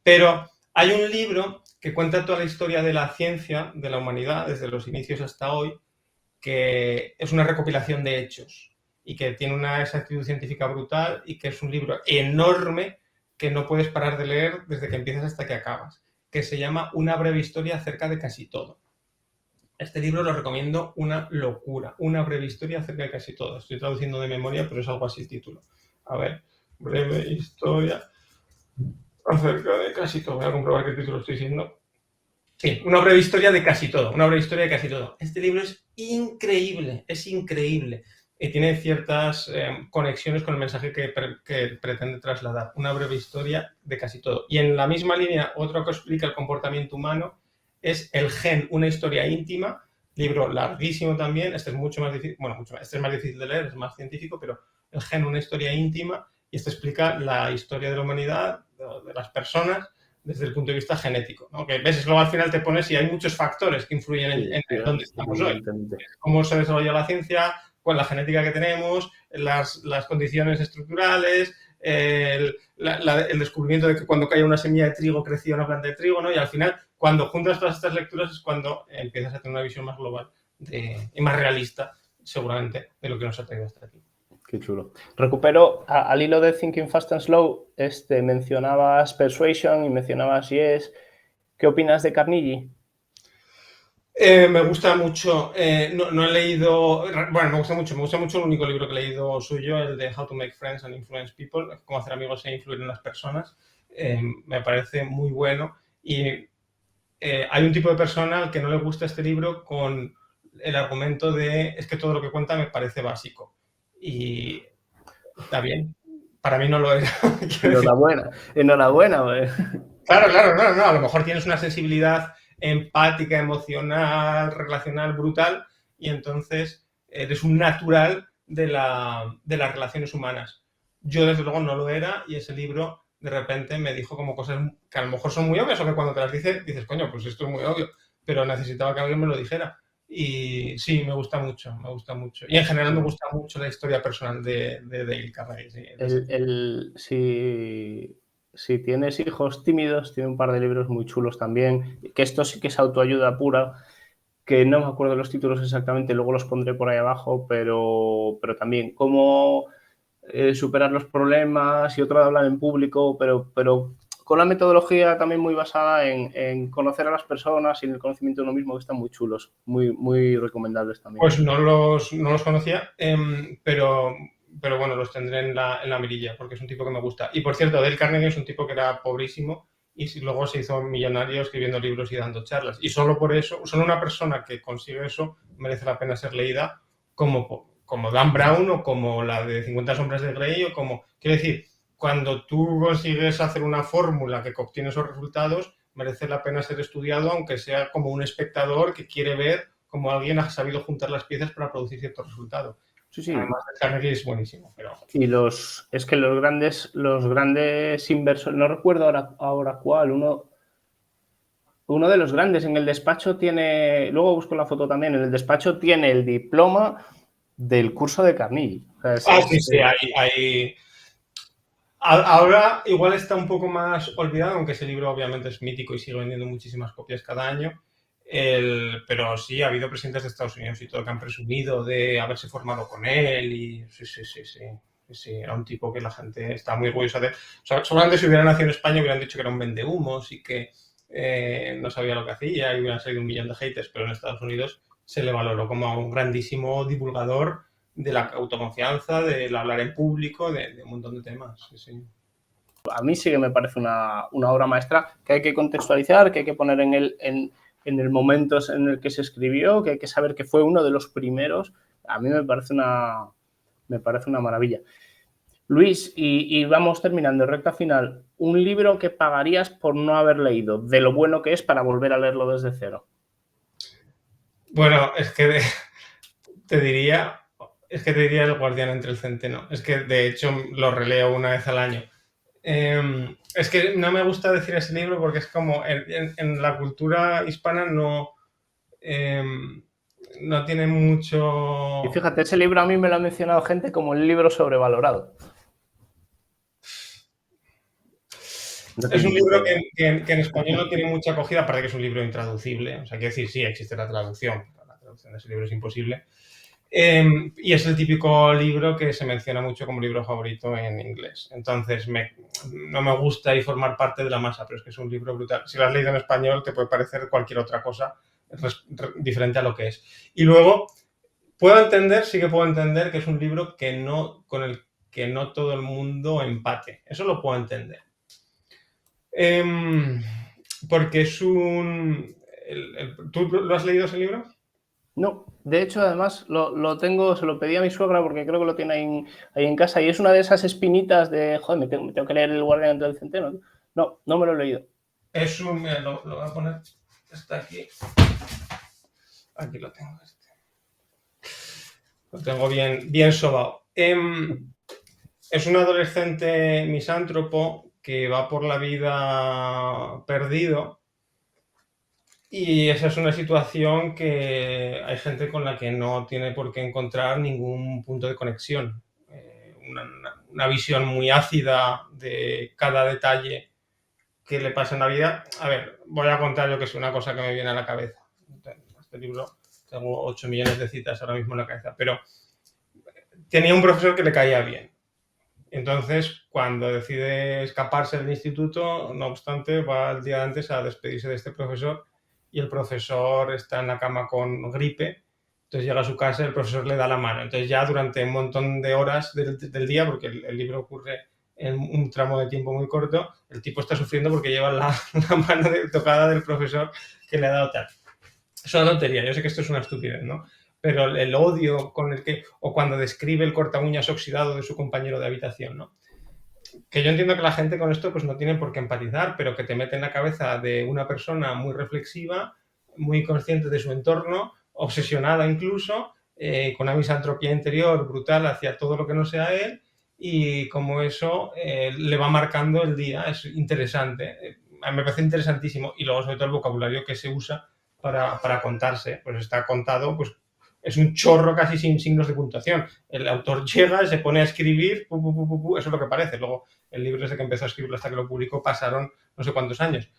Pero hay un libro que cuenta toda la historia de la ciencia, de la humanidad, desde los inicios hasta hoy, que es una recopilación de hechos y que tiene una exactitud científica brutal y que es un libro enorme que no puedes parar de leer desde que empiezas hasta que acabas, que se llama Una breve historia acerca de casi todo. Este libro lo recomiendo una locura, una breve historia acerca de casi todo. Estoy traduciendo de memoria, pero es algo así el título. A ver, breve historia acerca de casi todo. Voy a comprobar qué título estoy diciendo. Sí, una breve historia de casi todo, una breve historia de casi todo. Este libro es increíble, es increíble. Y tiene ciertas conexiones con el mensaje que pretende trasladar. Una breve historia de casi todo. Y en la misma línea, otro que explica el comportamiento humano es El gen, una historia íntima. Libro larguísimo también. Este es mucho más difícil, bueno, este es más difícil de leer, es más científico, pero El gen, una historia íntima. Y este explica la historia de la humanidad, de las personas, desde el punto de vista genético, ¿no? Que ves, luego al final te pones y hay muchos factores que influyen en dónde estamos hoy. Cómo se desarrolla la ciencia, cuál es la genética que tenemos, las condiciones estructurales, el descubrimiento de que cuando cae una semilla de trigo crecía una planta de trigo, ¿no? Y al final, cuando juntas todas estas lecturas es cuando empiezas a tener una visión más global y más realista, seguramente, de lo que nos ha traído hasta aquí. Qué chulo. Recupero al hilo de Thinking Fast and Slow, mencionabas Persuasion y mencionabas Yes. ¿Qué opinas de Carnegie? Me gusta mucho, no he leído, bueno, me gusta mucho el único libro que he leído suyo, el de How to Make Friends and Influence People, cómo hacer amigos e influir en las personas, me parece muy bueno y hay un tipo de persona al que no le gusta este libro con el argumento de es que todo lo que cuenta me parece básico y está bien, para mí no lo era. Enhorabuena. Claro, no, a lo mejor tienes una sensibilidad empática, emocional, relacional brutal y entonces eres un natural de las relaciones humanas. Yo desde luego no lo era y ese libro de repente me dijo como cosas que a lo mejor son muy obvias o que cuando te las dices, coño, pues esto es muy obvio, pero necesitaba que alguien me lo dijera. Y sí, me gusta mucho. Y en general me gusta mucho la historia personal de Dale Carnegie. Sí, si tienes hijos tímidos, tiene un par de libros muy chulos también, que esto sí que es autoayuda pura, que no me acuerdo los títulos exactamente, luego los pondré por ahí abajo, pero también cómo superar los problemas, y otro de hablar en público, pero con una metodología también muy basada en conocer a las personas y en el conocimiento de uno mismo, que están muy chulos, muy recomendables también. Pues no los conocía, pero bueno, los tendré en la mirilla, porque es un tipo que me gusta. Y por cierto, Dale Carnegie es un tipo que era pobrísimo y luego se hizo millonario escribiendo libros y dando charlas. Y solo por eso, solo una persona que consigue eso merece la pena ser leída, como Dan Brown o como la de 50 sombras de Grey, o como... Quiero decir, cuando tú consigues hacer una fórmula que obtiene esos resultados, merece la pena ser estudiado, aunque sea como un espectador que quiere ver cómo alguien ha sabido juntar las piezas para producir cierto resultado. Sí, sí. Además, el Carnegie es buenísimo. Pero... Y es que los grandes inversores, no recuerdo ahora cuál, uno de los grandes en el despacho tiene, luego busco la foto también, en el despacho tiene el diploma del curso de Carnegie. O sea, sí, hay... Ahora igual está un poco más olvidado, aunque ese libro obviamente es mítico y sigue vendiendo muchísimas copias cada año. Pero sí, ha habido presidentes de Estados Unidos y todo que han presumido de haberse formado con él y sí, era un tipo que la gente está muy orgullosa de. O sea, solamente si hubiera nacido en España hubieran dicho que era un vendehumos y que no sabía lo que hacía y hubieran salido un millón de haters, pero en Estados Unidos se le valoró como un grandísimo divulgador de la autoconfianza, del hablar en público, de un montón de temas. Sí. A mí sí que me parece una obra maestra que hay que contextualizar, que hay que poner en el momento en el que se escribió, que hay que saber que fue uno de los primeros. A mí me parece una maravilla. Luis, y vamos terminando, recta final. Un libro que pagarías por no haber leído, de lo bueno que es para volver a leerlo desde cero. Bueno, es que te diría El guardián entre el centeno. Es que de hecho lo releo una vez al año. Es que no me gusta decir ese libro porque es como en la cultura hispana no tiene mucho... Y fíjate, ese libro a mí me lo ha mencionado gente como el libro sobrevalorado. Es un libro que en español no tiene mucha acogida, aparte que es un libro intraducible. O sea, quiero decir, sí, existe la traducción, pero la traducción de ese libro es imposible. Y es el típico libro que se menciona mucho como libro favorito en inglés. Entonces, no me gusta y formar parte de la masa, pero es que es un libro brutal. Si lo has leído en español, te puede parecer cualquier otra cosa diferente a lo que es. Y luego, sí que puedo entender que es un libro con el que no todo el mundo empate. Eso lo puedo entender. Porque es ¿Tú lo has leído ese libro? No, de hecho, además lo tengo, se lo pedí a mi suegra porque creo que lo tiene ahí en casa, y es una de esas espinitas de, joder, me tengo que leer El guardián entre el centeno. No me lo he leído. Mira, lo voy a poner, está aquí. Aquí lo tengo. Lo tengo bien sobao. Es un adolescente misántropo que va por la vida perdido. Y esa es una situación que hay gente con la que no tiene por qué encontrar ningún punto de conexión. Una visión muy ácida de cada detalle que le pasa en la vida. A ver, voy a contar yo que es una cosa que me viene a la cabeza. Este libro, tengo 8 millones de citas ahora mismo en la cabeza, pero tenía un profesor que le caía bien. Entonces, cuando decide escaparse del instituto, no obstante, va el día antes a despedirse de este profesor y el profesor está en la cama con gripe. Entonces llega a su casa y el profesor le da la mano. Entonces ya durante un montón de horas del día, porque el libro ocurre en un tramo de tiempo muy corto, el tipo está sufriendo porque lleva la mano tocada del profesor que le ha dado tal. Es una tontería, yo sé que esto es una estupidez, ¿no? Pero el odio con el que... O cuando describe el corta uñas oxidado de su compañero de habitación, ¿no? Que yo entiendo que la gente con esto pues no tiene por qué empatizar, pero que te mete en la cabeza de una persona muy reflexiva, muy consciente de su entorno, obsesionada incluso, con una misantropía interior brutal hacia todo lo que no sea él, y como eso le va marcando el día. Es interesante, me parece interesantísimo. Y luego sobre todo el vocabulario que se usa para contarse, pues está contado, pues es un chorro casi sin signos de puntuación. El autor llega, se pone a escribir, eso es lo que parece. Luego, el libro desde que empezó a escribirlo hasta que lo publicó pasaron no sé cuántos años.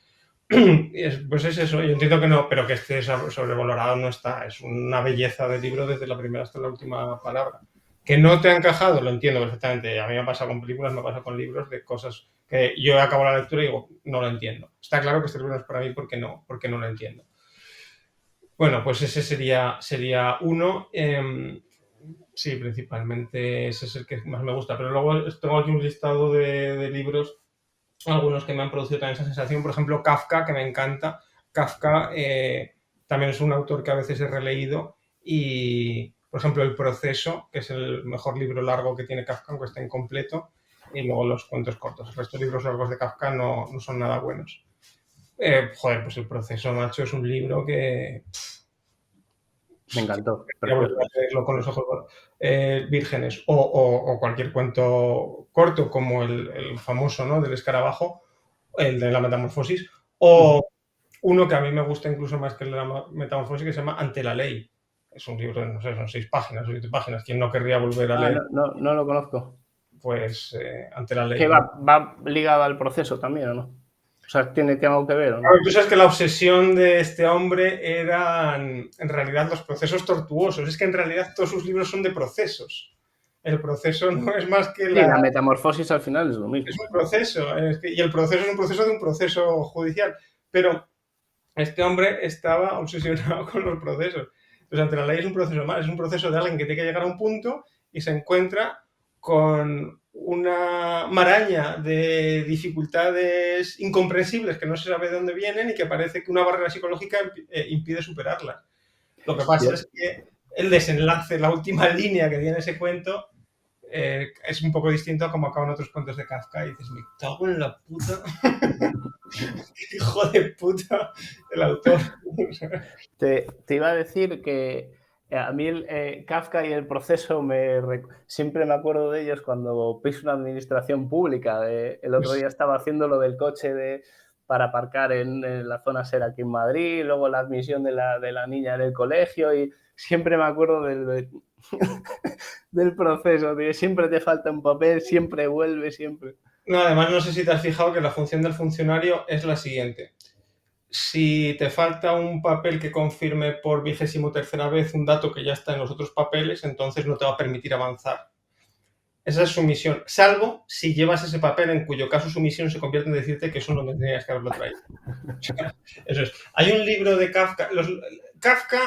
Pues es eso, yo entiendo que no, pero que esté sobrevalorado no está. Es una belleza de libro desde la primera hasta la última palabra. Que no te ha encajado, lo entiendo perfectamente. A mí me pasa con películas, me pasa con libros de cosas que yo acabo la lectura y digo, no lo entiendo. Está claro que este libro no es para mí porque no lo entiendo. Bueno, pues ese sería uno. Sí, principalmente ese es el que más me gusta. Pero luego tengo aquí un listado de libros, algunos que me han producido también esa sensación. Por ejemplo, Kafka, que me encanta. Kafka también es un autor que a veces he releído. Y, por ejemplo, El proceso, que es el mejor libro largo que tiene Kafka, aunque está incompleto. Y luego los cuentos cortos. El resto de libros largos de Kafka no son nada buenos. Joder, pues El proceso, macho, es un libro que... Me encantó, volver precioso. a leerlo con los ojos vírgenes, o cualquier cuento corto como el famoso, ¿no?, del escarabajo, el de la metamorfosis, o uno que a mí me gusta incluso más que el de la metamorfosis, que se llama Ante la ley. Es un libro, no sé, son 6 páginas o 7 páginas. ¿Quién no querría volver a leer? No lo conozco. Pues Ante la ley. ¿Que va ligado al proceso también o no? O sea, ¿tiene algo que ver o no? Claro, tú sabes que la obsesión de este hombre eran en realidad los procesos tortuosos. Es que en realidad todos sus libros son de procesos. El proceso no es más que Sí, la metamorfosis al final es lo mismo. es un proceso. Y el proceso es un proceso de un proceso judicial. Pero este hombre estaba obsesionado con los procesos. Entonces, Ante la ley es un proceso más. Es un proceso de alguien que tiene que llegar a un punto y se encuentra con una maraña de dificultades incomprensibles que no se sabe de dónde vienen y que parece que una barrera psicológica impide superarlas. Lo que pasa es que el desenlace, la última línea que tiene ese cuento, es un poco distinto a como acaban otros cuentos de Kafka y dices, me cago en la puta. Hijo de puta el autor. Te iba a decir que a mí Kafka y El proceso siempre me acuerdo de ellos cuando piso una administración pública. El otro día estaba haciendo lo del coche para aparcar en la zona SER aquí en Madrid, luego la admisión de la niña en el colegio y siempre me acuerdo del proceso, tío. Siempre te falta un papel, siempre vuelve, siempre. No, además, no sé si te has fijado que la función del funcionario es la siguiente. Si te falta un papel que confirme por 23ª vez un dato que ya está en los otros papeles, entonces no te va a permitir avanzar. Esa es su misión, salvo si llevas ese papel, en cuyo caso su misión se convierte en decirte que eso no tendrías que haberlo traído. Eso es. Hay un libro de Kafka. Kafka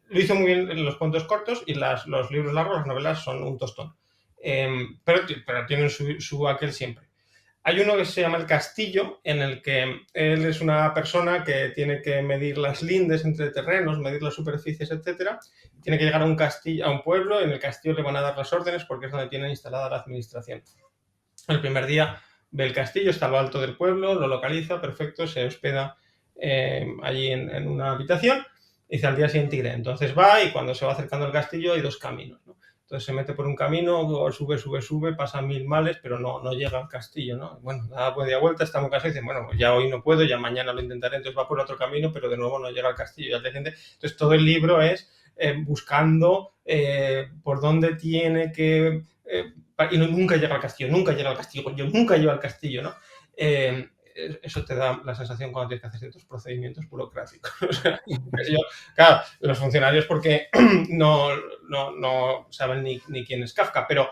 lo hizo muy bien en los cuentos cortos y los libros largos, las novelas, son un tostón. Pero tienen su aquel siempre. Hay uno que se llama El castillo, en el que él es una persona que tiene que medir las lindes entre terrenos, medir las superficies, etc. Tiene que llegar a un castillo, a un pueblo, en el castillo le van a dar las órdenes porque es donde tienen instalada la administración. El primer día ve el castillo, está a lo alto del pueblo, lo localiza, perfecto, se hospeda allí en una habitación y dice al día siguiente iré. Entonces va y cuando se va acercando al castillo hay 2 caminos, ¿no? Entonces se mete por un camino, sube, pasa 1000 males, pero no llega al castillo, ¿no? Bueno, da media vuelta, está muy cansado y dice, bueno, ya hoy no puedo, ya mañana lo intentaré, entonces va por otro camino, pero de nuevo no llega al castillo. Entonces todo el libro es buscando por dónde tiene que... y nunca llega al castillo, nunca llega al castillo, ¿no? Eso te da la sensación cuando tienes que hacer ciertos procedimientos burocráticos. O sea, claro, los funcionarios porque no saben ni quién es Kafka, pero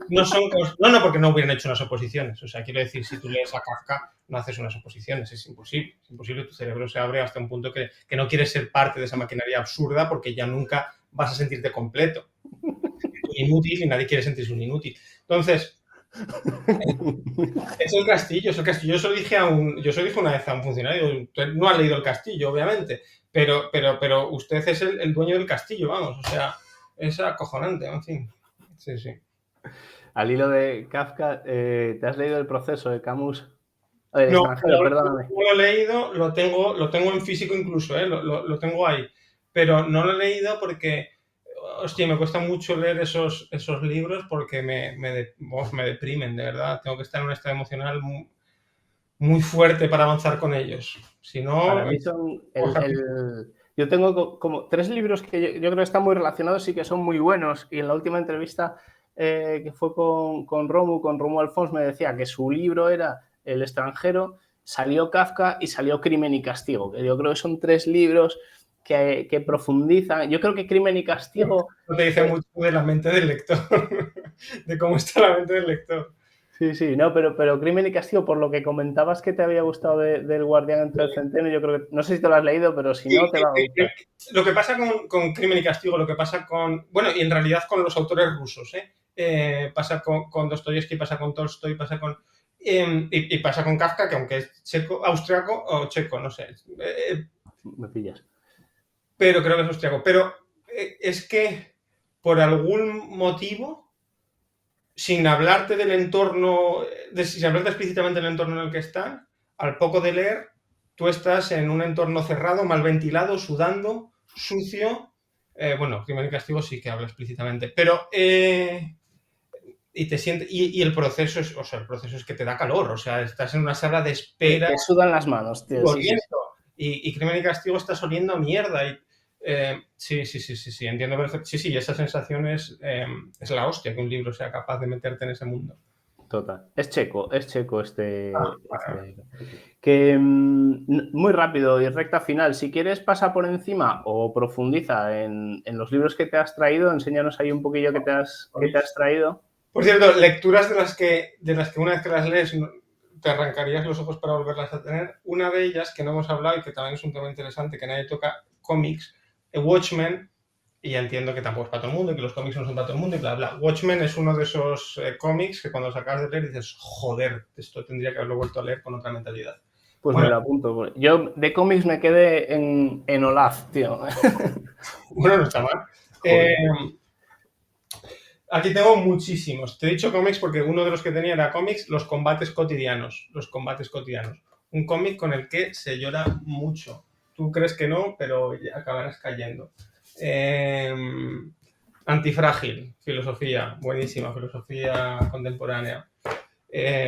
no son... No, porque no hubieran hecho unas oposiciones. O sea, quiero decir, si tú lees a Kafka, no haces unas oposiciones, es imposible. Es imposible, tu cerebro se abre hasta un punto que no quieres ser parte de esa maquinaria absurda porque ya nunca vas a sentirte completo. Inútil y nadie quiere sentirse un inútil. Entonces, es el castillo. Yo se lo dije una vez a un funcionario, usted no ha leído El castillo, obviamente, pero usted es el dueño del castillo, vamos, o sea, es acojonante, en fin. Sí. Al hilo de Kafka, ¿te has leído El proceso de Camus? El No, extranjero, perdóname. no lo he leído, lo tengo en físico incluso, lo tengo ahí, pero no lo he leído porque, hostia, me cuesta mucho leer esos libros porque me deprimen, de verdad. Tengo que estar en un estado emocional muy fuerte para avanzar con ellos. Si no... Para mí son yo tengo como 3 libros que yo creo que están muy relacionados y que son muy buenos. Y en la última entrevista que fue con Romu Alfons, me decía que su libro era El extranjero, salió Kafka y salió Crimen y Castigo, que yo creo que son 3 libros que profundizan. Yo creo que Crimen y Castigo... No te dice mucho de la mente del lector, de cómo está la mente del lector. Sí, no, pero Crimen y Castigo, por lo que comentabas que te había gustado del Guardián entre el Centeno, yo creo que, no sé si te lo has leído, pero si no, te va a gustar. Lo que pasa con Crimen y Castigo, lo que pasa con, bueno, y en realidad con los autores rusos, pasa con Dostoyevsky, pasa con Tolstoy, pasa con... y pasa con Kafka, que aunque es checo, austriaco o checo, no sé. Me pillas. Pero creo que es austriaco. Pero es que, por algún motivo, sin hablarte del entorno, sin hablarte explícitamente del entorno en el que están, al poco de leer, tú estás en un entorno cerrado, mal ventilado, sudando, sucio. Bueno, Crimen y Castigo sí que habla explícitamente, pero y te sientes, y el proceso es, o sea, el proceso es que te da calor, o sea, estás en una sala de espera. Te sudan las manos, tío. Sí. Y Crimen y Castigo estás oliendo a mierda. Y, sí, entiendo perfecto. Sí, esa sensación es la hostia, que un libro sea capaz de meterte en ese mundo. Total. Es checo este. Que muy rápido y recta final. Si quieres, pasa por encima o profundiza en los libros que te has traído. Enséñanos ahí un poquillo que te has traído. Por cierto, lecturas de las que una vez que las lees te arrancarías los ojos para volverlas a tener. Una de ellas, que no hemos hablado y que también es un tema interesante, que nadie toca, cómics, Watchmen, y ya entiendo que tampoco es para todo el mundo y que los cómics no son para todo el mundo y bla, bla. Watchmen es uno de esos cómics que cuando los acabas de leer dices, joder, esto tendría que haberlo vuelto a leer con otra mentalidad. Pues bueno, me lo apunto. Yo de cómics me quedé en Olaf, tío. Bueno, no está mal. Aquí tengo muchísimos. Te he dicho cómics porque uno de los que tenía era cómics, Los combates cotidianos. Un cómic con el que se llora mucho. Tú crees que no, pero acabarás cayendo. Antifrágil, filosofía, buenísima, filosofía contemporánea.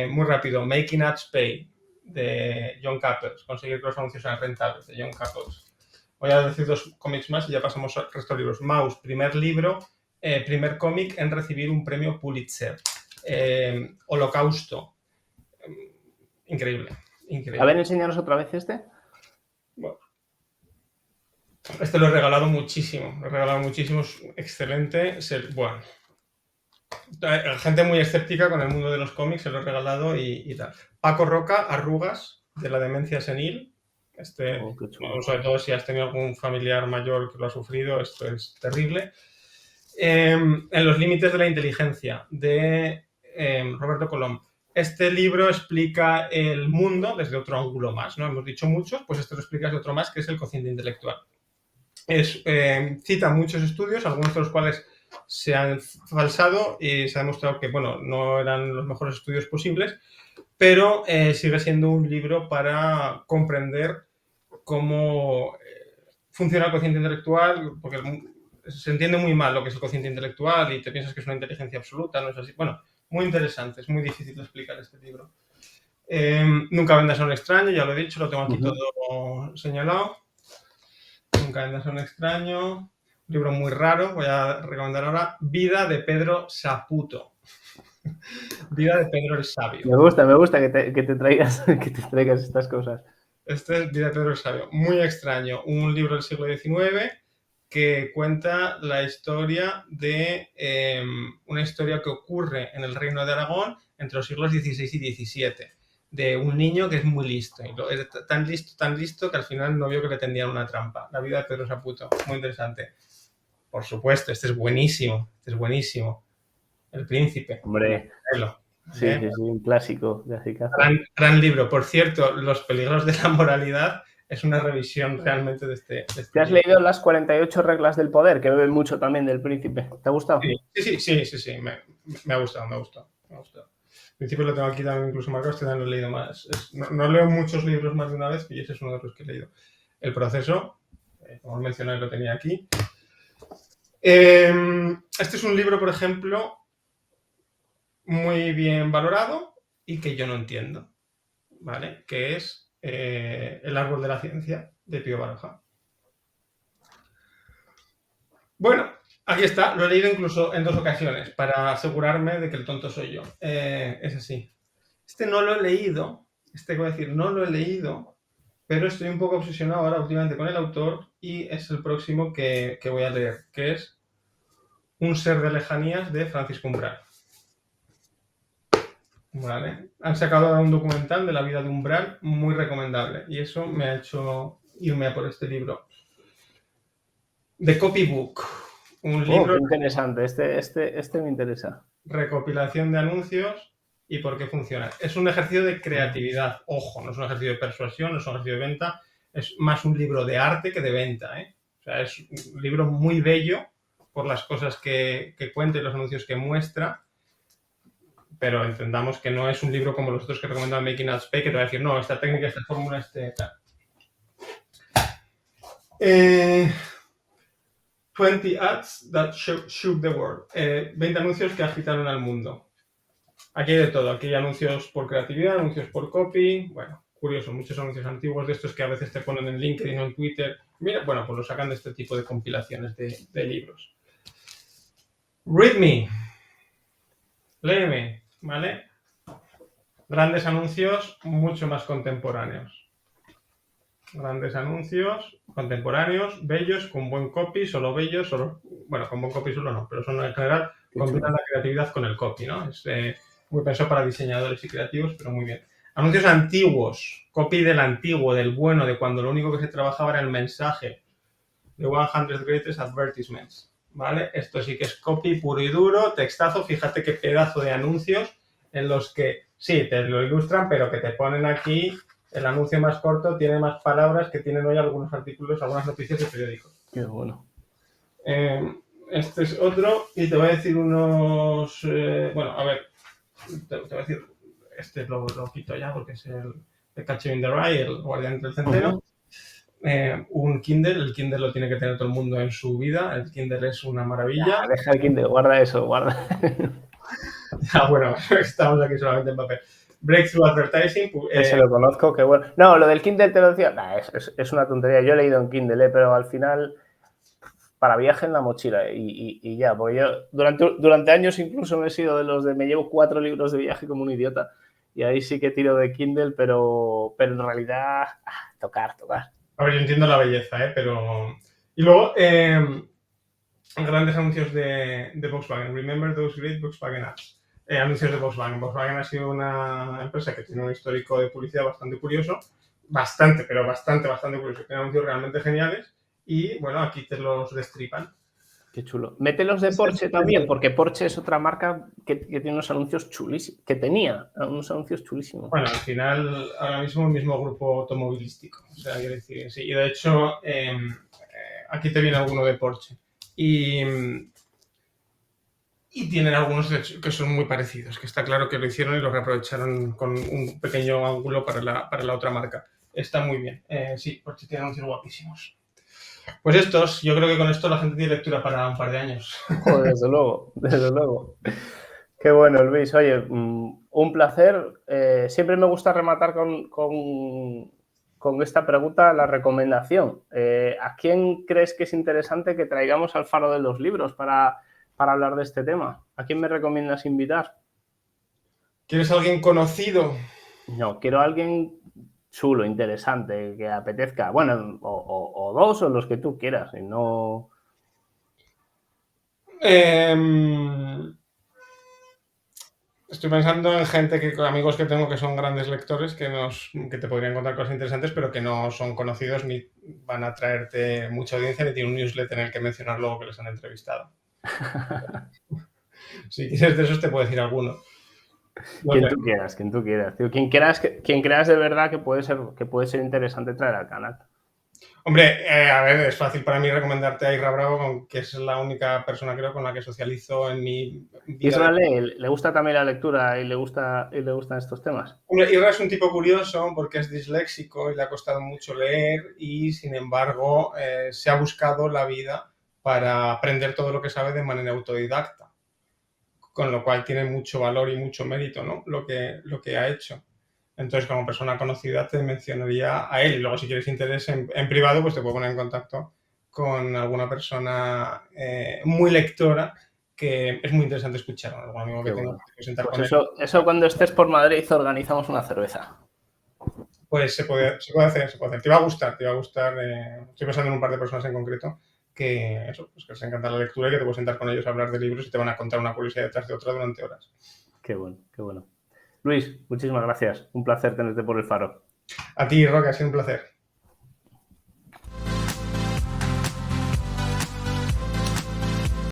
Muy rápido, Making Ads Pay, de John Capels, conseguir que los anuncios sean rentables, de John Capels. Voy a decir 2 cómics más y ya pasamos al resto de libros. Maus, primer libro, primer cómic en recibir un premio Pulitzer. Holocausto. Increíble. A ver, enséñanos otra vez este. Bueno. Este lo he regalado muchísimo. Es excelente. Bueno. Gente muy escéptica con el mundo de los cómics, se lo he regalado y tal. Paco Roca, Arrugas, de la demencia senil. Sobre todo si has tenido algún familiar mayor que lo ha sufrido, esto es terrible. En los límites de la inteligencia, de Roberto Colom. Este libro explica el mundo desde otro ángulo más, ¿no? Hemos dicho muchos, pues este lo explica desde otro más, que es el cociente intelectual. Cita muchos estudios, algunos de los cuales se han falsado y se ha demostrado que, bueno, no eran los mejores estudios posibles, pero sigue siendo un libro para comprender cómo funciona el cociente intelectual, porque se entiende muy mal lo que es el cociente intelectual y te piensas que es una inteligencia absoluta, no es así. Bueno, muy interesante, es muy difícil de explicar este libro. Nunca vendas a un extraño, ya lo he dicho, lo tengo aquí todo señalado. Nunca vendas a un extraño. Un libro muy raro, voy a recomendar ahora Vida de Pedro Saputo. Vida de Pedro el Sabio. Me gusta que te traigas estas cosas. Este es Vida de Pedro el Sabio. Muy extraño. Un libro del siglo XIX que cuenta la historia de una historia que ocurre en el Reino de Aragón entre los siglos XVI y XVII. De un niño que es muy listo. Es tan listo que al final no vio que le tendían una trampa. La vida de Pedro Saputo. Muy interesante. Por supuesto, este es buenísimo. El Príncipe. Hombre. Sí, un clásico. Gran libro. Por cierto, Los peligros de la moralidad es una revisión realmente de este ¿Te has leído Las 48 reglas del poder? Que beben mucho también del Príncipe. ¿Te ha gustado? Sí. Me ha gustado. El Príncipe lo tengo aquí también incluso marcado, este no lo he leído más. No leo muchos libros más de una vez y ese es uno de los que he leído. El proceso, como mencioné, lo tenía aquí. Este es un libro, por ejemplo, muy bien valorado y que yo no entiendo, ¿vale? Que es El árbol de la ciencia, de Pío Baroja. Bueno, aquí está, lo he leído incluso en 2 ocasiones para asegurarme de que el tonto soy yo. Es así. Este no lo he leído este que voy a decir no lo he leído, pero estoy un poco obsesionado ahora últimamente con el autor y es el próximo que voy a leer, que es Un ser de lejanías de Francisco Umbral. ¿Vale? Han sacado un documental de la vida de Umbral muy recomendable y eso me ha hecho irme a por este libro. The Copybook, un libro Qué interesante, este me interesa. recopilación de anuncios y por qué funciona. Es un ejercicio de creatividad, ojo, no es un ejercicio de persuasión, no es un ejercicio de venta, es más un libro de arte que de venta, ¿eh? O sea, es un libro muy bello por las cosas que cuenta y los anuncios que muestra, pero entendamos que no es un libro como los otros que recomendan Making Ads Pay, que te va a decir, no, esta técnica, esta fórmula, tal. 20 ads that shook the world. 20 anuncios que agitaron al mundo. Aquí hay de todo. Aquí hay anuncios por creatividad, anuncios por copy. Bueno, curioso, muchos anuncios antiguos de estos que a veces te ponen en LinkedIn o en Twitter. Mira, bueno, pues lo sacan de este tipo de compilaciones de libros. Read me. Léeme, ¿vale? Grandes anuncios mucho más contemporáneos. Grandes anuncios contemporáneos, bellos, con buen copy, solo bellos, solo... Bueno, con buen copy solo no, pero son en general combinan la creatividad con el copy, ¿no? Es muy pensado para diseñadores y creativos, pero muy bien. Anuncios antiguos, copy del antiguo, del bueno, de cuando lo único que se trabajaba era el mensaje. The 100 Greatest Advertisements, ¿vale? Esto sí que es copy puro y duro, textazo, fíjate qué pedazo de anuncios en los que sí, te lo ilustran, pero que te ponen aquí el anuncio más corto, tiene más palabras que tienen hoy algunos artículos, algunas noticias de periódicos. Qué bueno. Este es otro y te voy a decir unos... bueno, a ver, te voy a decir, este lo quito ya porque es el de Catcher in the Rye, el guardián del centeno. Un Kindle, el Kindle lo tiene que tener todo el mundo en su vida, el Kindle es una maravilla. Ya, deja el Kindle, guarda eso, guarda. Bueno, estamos aquí solamente en papel. Breakthrough Advertising. Ese lo conozco, qué bueno. No, lo del Kindle te lo decía, nah, es una tontería. Yo he leído en Kindle, pero al final para viaje en la mochila y ya, porque yo durante años incluso me he sido de los de me llevo 4 libros de viaje como un idiota y ahí sí que tiro de Kindle, pero en realidad tocar. A ver, yo entiendo la belleza, pero... Y luego, grandes anuncios de Volkswagen. Remember those great Volkswagen ads. Anuncios de Volkswagen. Volkswagen ha sido una empresa que tiene un histórico de publicidad bastante curioso. Bastante curioso. Tiene anuncios realmente geniales y, bueno, aquí te los destripan. Qué chulo. Mételos de Porsche también, porque Porsche es otra marca que tiene unos anuncios chulísimos, que tenía unos anuncios chulísimos. Bueno, al final, ahora mismo el mismo grupo automovilístico. O sea, quiero decir, sí. Y de hecho, aquí te viene alguno de Porsche. Y tienen algunos que son muy parecidos, que está claro que lo hicieron y lo reaprovecharon con un pequeño ángulo para la otra marca. Está muy bien. Sí, Porsche tiene anuncios guapísimos. Pues estos, yo creo que con esto la gente tiene lectura para un par de años. Joder, desde luego. Qué bueno, Luis. Oye, un placer. Siempre me gusta rematar con esta pregunta la recomendación. ¿A quién crees que es interesante que traigamos al Faro de los Libros para hablar de este tema? ¿A quién me recomiendas invitar? ¿Quieres a alguien conocido? No, quiero a alguien chulo, interesante, que apetezca. Bueno, o dos o los que tú quieras. Y no... Estoy pensando en gente amigos que tengo que son grandes lectores que te podrían contar cosas interesantes, pero que no son conocidos ni van a traerte mucha audiencia ni tienen un newsletter en el que mencionar luego que les han entrevistado. Si quieres de esos te puedo decir alguno. Quien tú quieras. Tío. Quien creas de verdad que puede ser interesante traer al canal. Hombre, a ver, es fácil para mí recomendarte a Isra Bravo, que es la única persona, creo, con la que socializo en mi vida. Isra le gusta también la lectura y le gustan estos temas. Hombre, Isra es un tipo curioso porque es disléxico y le ha costado mucho leer y, sin embargo, se ha buscado la vida para aprender todo lo que sabe de manera autodidacta. Con lo cual tiene mucho valor y mucho mérito, ¿no? Lo que ha hecho. Entonces, como persona conocida, te mencionaría a él. Y luego, si quieres interés en privado, pues te puedo poner en contacto con alguna persona muy lectora que es muy interesante escuchar. Algún amigo que tengo que presentar pues con eso cuando estés por Madrid organizamos una cerveza. Pues se puede hacer, se puede hacer. Te va a gustar, te va a gustar. Estoy pensando en un par de personas en concreto que eso, pues que les encanta la lectura y que te puedes sentar con ellos a hablar de libros y te van a contar una curiosidad detrás de otra durante horas. Qué bueno, qué bueno. Luis, muchísimas gracias. Un placer tenerte por el Faro. A ti, Roque, ha sido un placer.